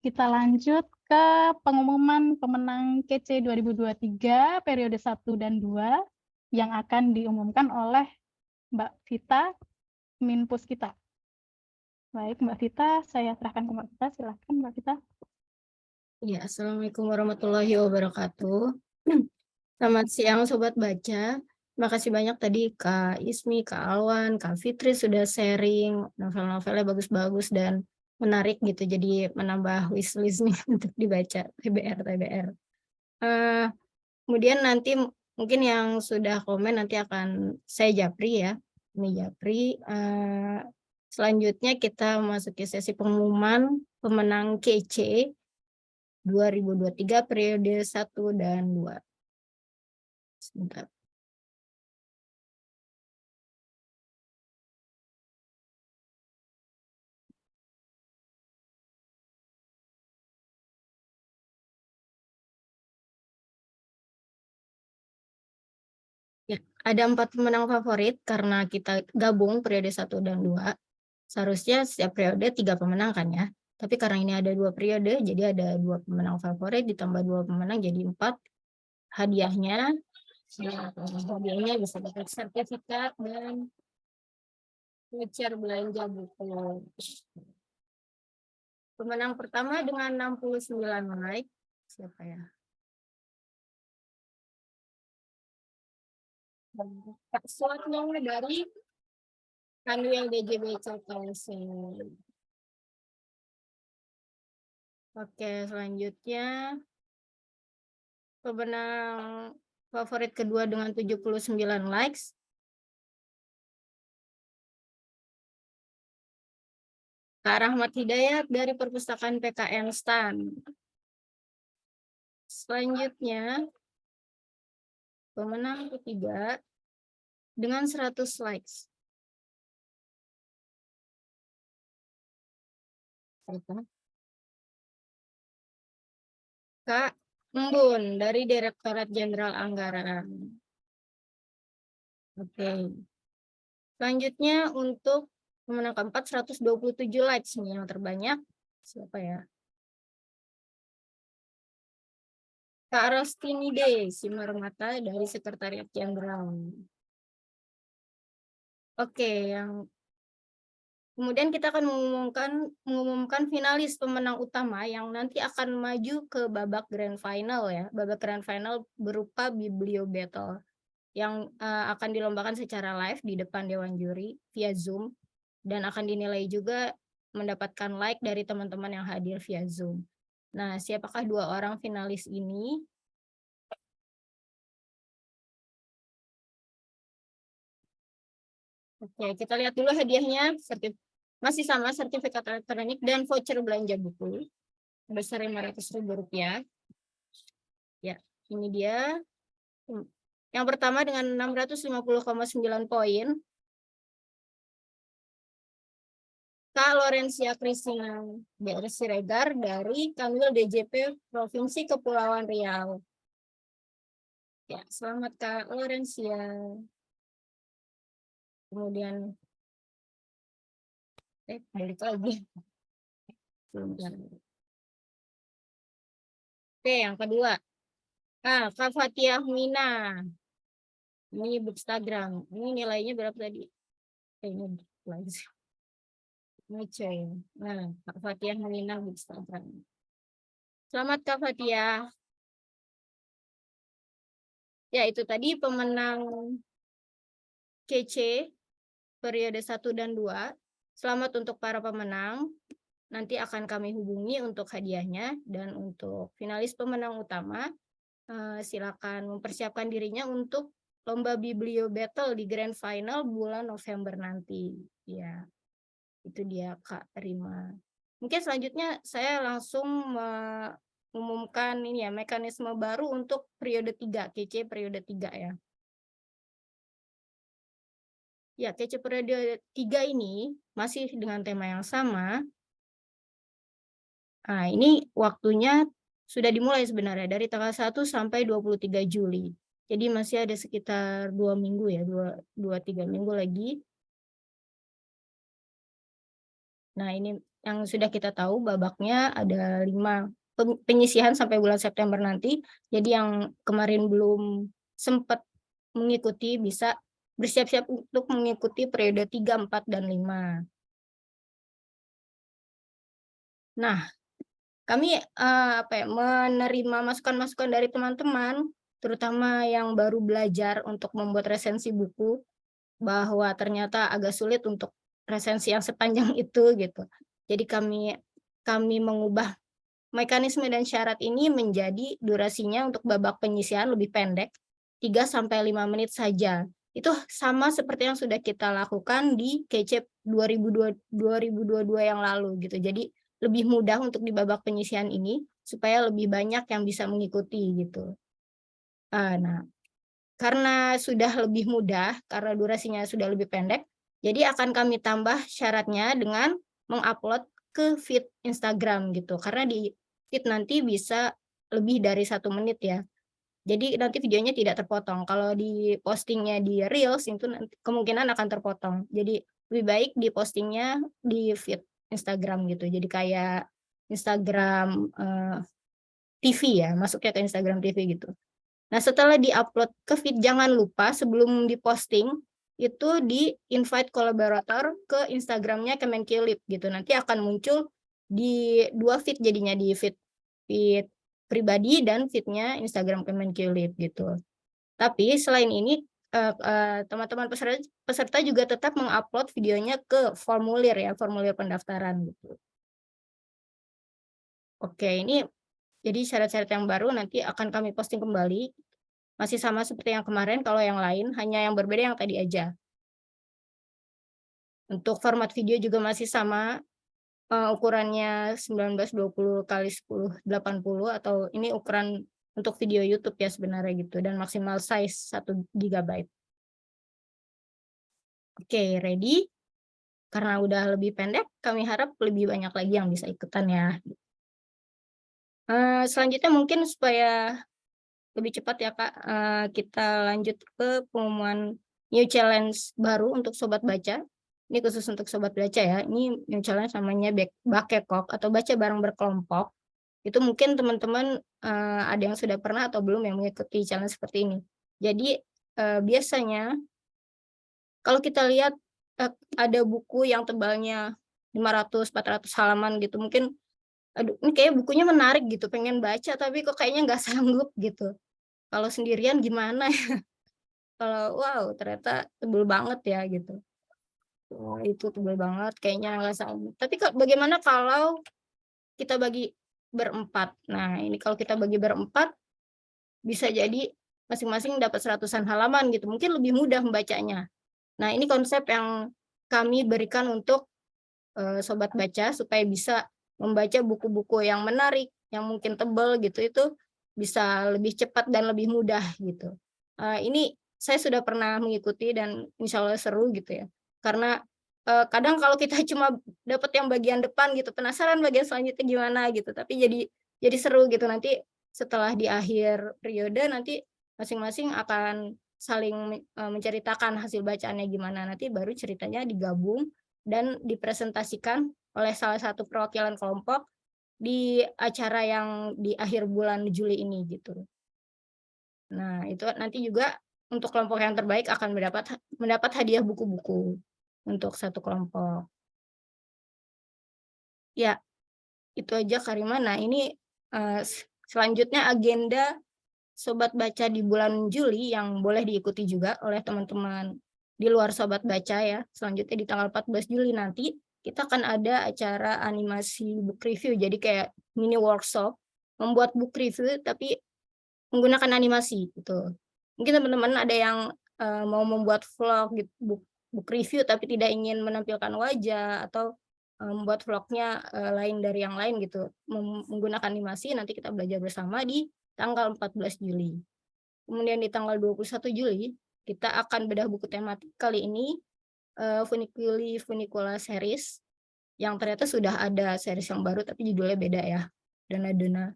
Kita lanjut ke pengumuman pemenang KC 2023 periode 1 dan 2 yang akan diumumkan oleh Mbak Vita, Minpus kita. Baik, Mbak Vita, saya serahkan ke Mbak Vita. Silakan Mbak Vita. Ya, Assalamualaikum warahmatullahi wabarakatuh. Selamat siang Sobat Baca. Terima kasih banyak tadi Kak Ismi, Kak Alwan, Kak Fitri sudah sharing novel-novelnya bagus-bagus dan menarik gitu. Jadi menambah wishlist nih untuk dibaca TBR. Kemudian nanti mungkin yang sudah komen nanti akan saya japri ya. Ini japri. Selanjutnya kita memasuki sesi pengumuman pemenang KC 2023 periode 1 dan 2. Sebentar. Ya, ada 4 pemenang favorit karena kita gabung periode 1 dan 2. Seharusnya setiap periode 3 pemenang kan ya. Tapi karena ini ada 2 periode, jadi ada 2 pemenang favorit ditambah 2 pemenang jadi 4. Hadiahnya bisa dapat sertifikat dan voucher belanja buku. Pemenang pertama dengan 69 like. Siapa ya? Pak Suatno dari Kanwil DJB Kalsel. Oke, selanjutnya pemenang favorit kedua dengan 79 likes. Kak Rahmat Hidayat dari Perpustakaan PKN STAN. Selanjutnya, pemenang ketiga dengan 100 likes. Kak Embun dari Direktorat Jenderal Anggaran. Oke. Selanjutnya untuk pemenang keempat 127 likes nih yang terbanyak. Siapa ya? Kak Rostinide Simarmata dari Sekretariat Jenderal. Oke, yang kemudian kita akan mengumumkan finalis pemenang utama yang nanti akan maju ke babak grand final ya. Babak grand final berupa Biblio Battle yang akan dilombakan secara live di depan Dewan Juri via Zoom dan akan dinilai juga mendapatkan like dari teman-teman yang hadir via Zoom. Nah, siapakah 2 orang finalis ini? Oke, kita lihat dulu hadiahnya. Masih sama, sertifikat elektronik dan voucher belanja buku. Besar Rp500.000. Ya, ini dia. Yang pertama dengan 650,9 poin. Kak Lorencia Kristina BR Siregar dari Kanwil DJP Provinsi Kepulauan Riau. Ya, selamat Kak Lorencia. Kemudian balik lagi. Oke, yang kedua. Kak Fatia Mina. Ini Bookstagram. Ini nilainya berapa tadi? Ini lagi. Ini coy. Nah, Kak Fatia Mina Bookstagram. Selamat Kak Fatia. Ya, itu tadi pemenang KC periode 1 dan 2. Selamat untuk para pemenang. Nanti akan kami hubungi untuk hadiahnya. Dan untuk finalis pemenang utama, silakan mempersiapkan dirinya untuk lomba Biblio Battle di Grand Final bulan November nanti. Ya, itu dia Kak Rima. Mungkin selanjutnya saya langsung mengumumkan ini ya, mekanisme baru untuk periode 3, KC periode 3 ya. Ya, KC periode 3 ini masih dengan tema yang sama. Nah, ini waktunya sudah dimulai sebenarnya dari tanggal 1 sampai 23 Juli. Jadi masih ada sekitar 2 minggu ya, 2-3 minggu lagi. Nah, ini yang sudah kita tahu babaknya ada 5 penyisihan sampai bulan September nanti. Jadi yang kemarin belum sempat mengikuti bisa bersiap-siap untuk mengikuti periode 3, 4, dan 5. Nah, kami menerima masukan-masukan dari teman-teman, terutama yang baru belajar untuk membuat resensi buku, bahwa ternyata agak sulit untuk resensi yang sepanjang itu gitu. Jadi kami mengubah mekanisme dan syarat ini menjadi durasinya untuk babak penyisihan lebih pendek, 3-5 menit saja. Itu sama seperti yang sudah kita lakukan di KC 2022 yang lalu gitu. Jadi lebih mudah untuk di babak penyisihan ini supaya lebih banyak yang bisa mengikuti gitu. Nah, karena sudah lebih mudah, karena durasinya sudah lebih pendek, jadi akan kami tambah syaratnya dengan mengupload ke feed Instagram gitu. Karena di feed nanti bisa lebih dari 1 menit ya. Jadi nanti videonya tidak terpotong. Kalau di postingnya di Reels itu nanti kemungkinan akan terpotong. Jadi lebih baik di postingnya di feed Instagram gitu. Jadi kayak Instagram TV ya, masuknya ke Instagram TV gitu. Nah, setelah di-upload ke feed, jangan lupa sebelum diposting itu di-invite kolaborator ke Instagramnya Kemenkilip gitu. Nanti akan muncul di 2 feed jadinya, di feed pribadi dan feednya Instagram Kemenkilip gitu. Tapi selain ini teman-teman peserta juga tetap mengupload videonya ke formulir ya, formulir pendaftaran gitu. Oke, ini jadi syarat-syarat yang baru nanti akan kami posting kembali. Masih sama seperti yang kemarin, kalau yang lain hanya yang berbeda yang tadi aja. Untuk format video juga masih sama, ukurannya 1920 x 1080 atau ini ukuran untuk video YouTube ya sebenarnya gitu, dan maksimal size 1 GB. Oke, ready? karena udah lebih pendek, kami harap lebih banyak lagi yang bisa ikutan ya. Selanjutnya mungkin supaya lebih cepat ya Kak, kita lanjut ke pengumuman new challenge baru untuk Sobat Baca. Ini khusus untuk Sobat Baca ya. Ini new challenge namanya Bakekok atau baca bareng berkelompok. Itu mungkin teman-teman ada yang sudah pernah atau belum yang mengikuti challenge seperti ini. Jadi biasanya kalau kita lihat ada buku yang tebalnya 500-400 halaman gitu, mungkin aduh ini kayak bukunya menarik gitu, pengen baca tapi kok kayaknya nggak sanggup gitu. Kalau sendirian gimana ya? Kalau wow ternyata tebel banget ya gitu. Oh, itu tebel banget kayaknya nggak sanggup. Tapi bagaimana kalau kita bagi berempat? Nah ini kalau kita bagi berempat bisa jadi masing-masing dapat 100-an halaman gitu. Mungkin lebih mudah membacanya. Nah ini konsep yang kami berikan untuk Sobat Baca supaya bisa membaca buku-buku yang menarik, yang mungkin tebal gitu, itu bisa lebih cepat dan lebih mudah gitu. Ini saya sudah pernah mengikuti dan insya Allah seru gitu ya. Karena kadang kalau kita cuma dapat yang bagian depan gitu, penasaran bagian selanjutnya gimana gitu, tapi jadi seru gitu. Nanti setelah di akhir periode nanti masing-masing akan saling menceritakan hasil bacaannya gimana, nanti baru ceritanya digabung dan dipresentasikan oleh salah satu perwakilan kelompok di acara yang di akhir bulan Juli ini gitu. Nah, itu nanti juga untuk kelompok yang terbaik akan mendapat hadiah buku-buku untuk satu kelompok. Ya, itu aja Karima. Nah, ini selanjutnya agenda Sobat Baca di bulan Juli yang boleh diikuti juga oleh teman-teman di luar Sobat Baca ya. Selanjutnya di tanggal 14 Juli nanti kita akan ada acara animasi book review. Jadi kayak mini workshop membuat book review tapi menggunakan animasi gitu. Mungkin teman-teman ada yang mau membuat vlog gitu, book review tapi tidak ingin menampilkan wajah atau membuat vlognya lain dari yang lain gitu. Menggunakan animasi nanti kita belajar bersama di tanggal 14 Juli. Kemudian di tanggal 21 Juli, kita akan bedah buku tematik kali ini, Funiculi Funicula Series, yang ternyata sudah ada series yang baru, tapi judulnya beda ya, Dana-Dana.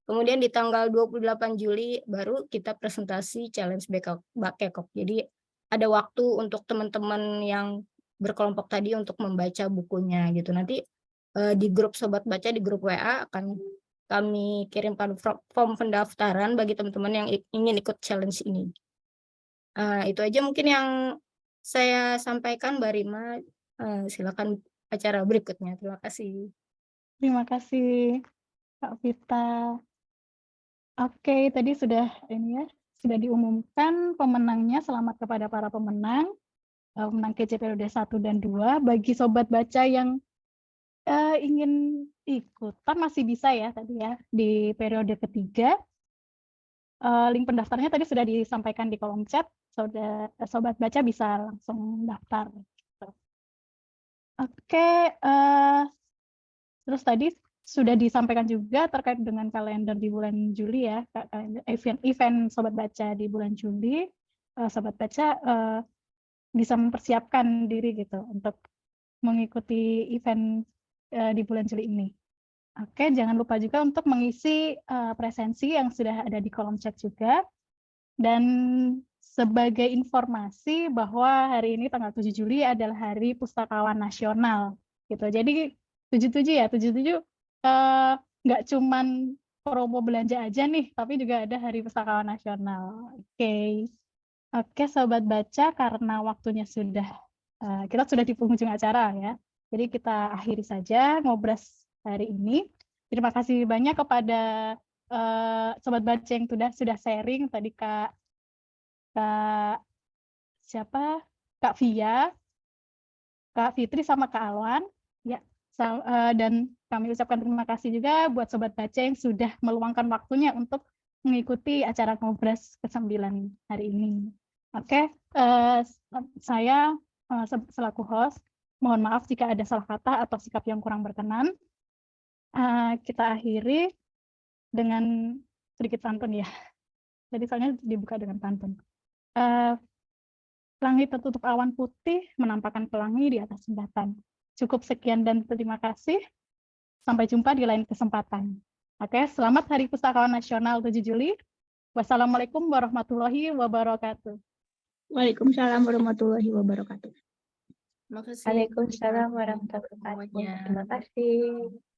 Kemudian di tanggal 28 Juli, baru kita presentasi challenge Bakekok. Jadi ada waktu untuk teman-teman yang berkelompok tadi untuk membaca bukunya gitu. Nanti di grup Sobat Baca, di grup WA akan kami kirimkan form pendaftaran bagi teman-teman yang ingin ikut challenge ini. Itu aja mungkin yang saya sampaikan, Mbak Rima. Silakan acara berikutnya. Terima kasih. Terima kasih, Kak Vita. Oke, tadi sudah diumumkan pemenangnya. Selamat kepada para pemenang KJ periode 1 dan 2. Bagi Sobat Baca yang ingin ikutan masih bisa ya tadi ya di periode ketiga. Link pendaftarnya tadi sudah disampaikan di kolom chat. Sobat Baca bisa langsung daftar. Oke, terus tadi sudah disampaikan juga terkait dengan kalender di bulan Juli ya, event Sobat Baca di bulan Juli. Sobat Baca bisa mempersiapkan diri gitu untuk mengikuti event di bulan Juli ini. Oke, jangan lupa juga untuk mengisi presensi yang sudah ada di kolom chat juga. Dan sebagai informasi bahwa hari ini tanggal 7 Juli adalah Hari Pustakawan Nasional. Gitu. Jadi 77 nggak cuman promo belanja aja nih, tapi juga ada Hari Pustakawan Nasional. Oke, Sobat Baca, karena waktunya kita sudah di penghujung acara ya. Jadi kita akhiri saja ngobras hari ini. Terima kasih banyak kepada Sobat Baca yang sudah sharing tadi Kak Via, Kak Fitri sama Kak Alwan ya. Dan kami ucapkan terima kasih juga buat Sobat Baca yang sudah meluangkan waktunya untuk mengikuti acara ngobras ke-9 hari ini. Oke, saya selaku host mohon maaf jika ada salah kata atau sikap yang kurang berkenan. Kita akhiri dengan sedikit pantun ya. Jadi soalnya dibuka dengan pantun. Langit tertutup awan putih, menampakkan pelangi di atas jembatan. Cukup sekian dan terima kasih. Sampai jumpa di lain kesempatan. Oke, selamat Hari Pustakawan Nasional 7 Juli. Wassalamualaikum warahmatullahi wabarakatuh. Waalaikumsalam warahmatullahi wabarakatuh. Terima kasih. Waalaikumsalam warahmatullahi wabarakatuh. semuanya. Terima kasih.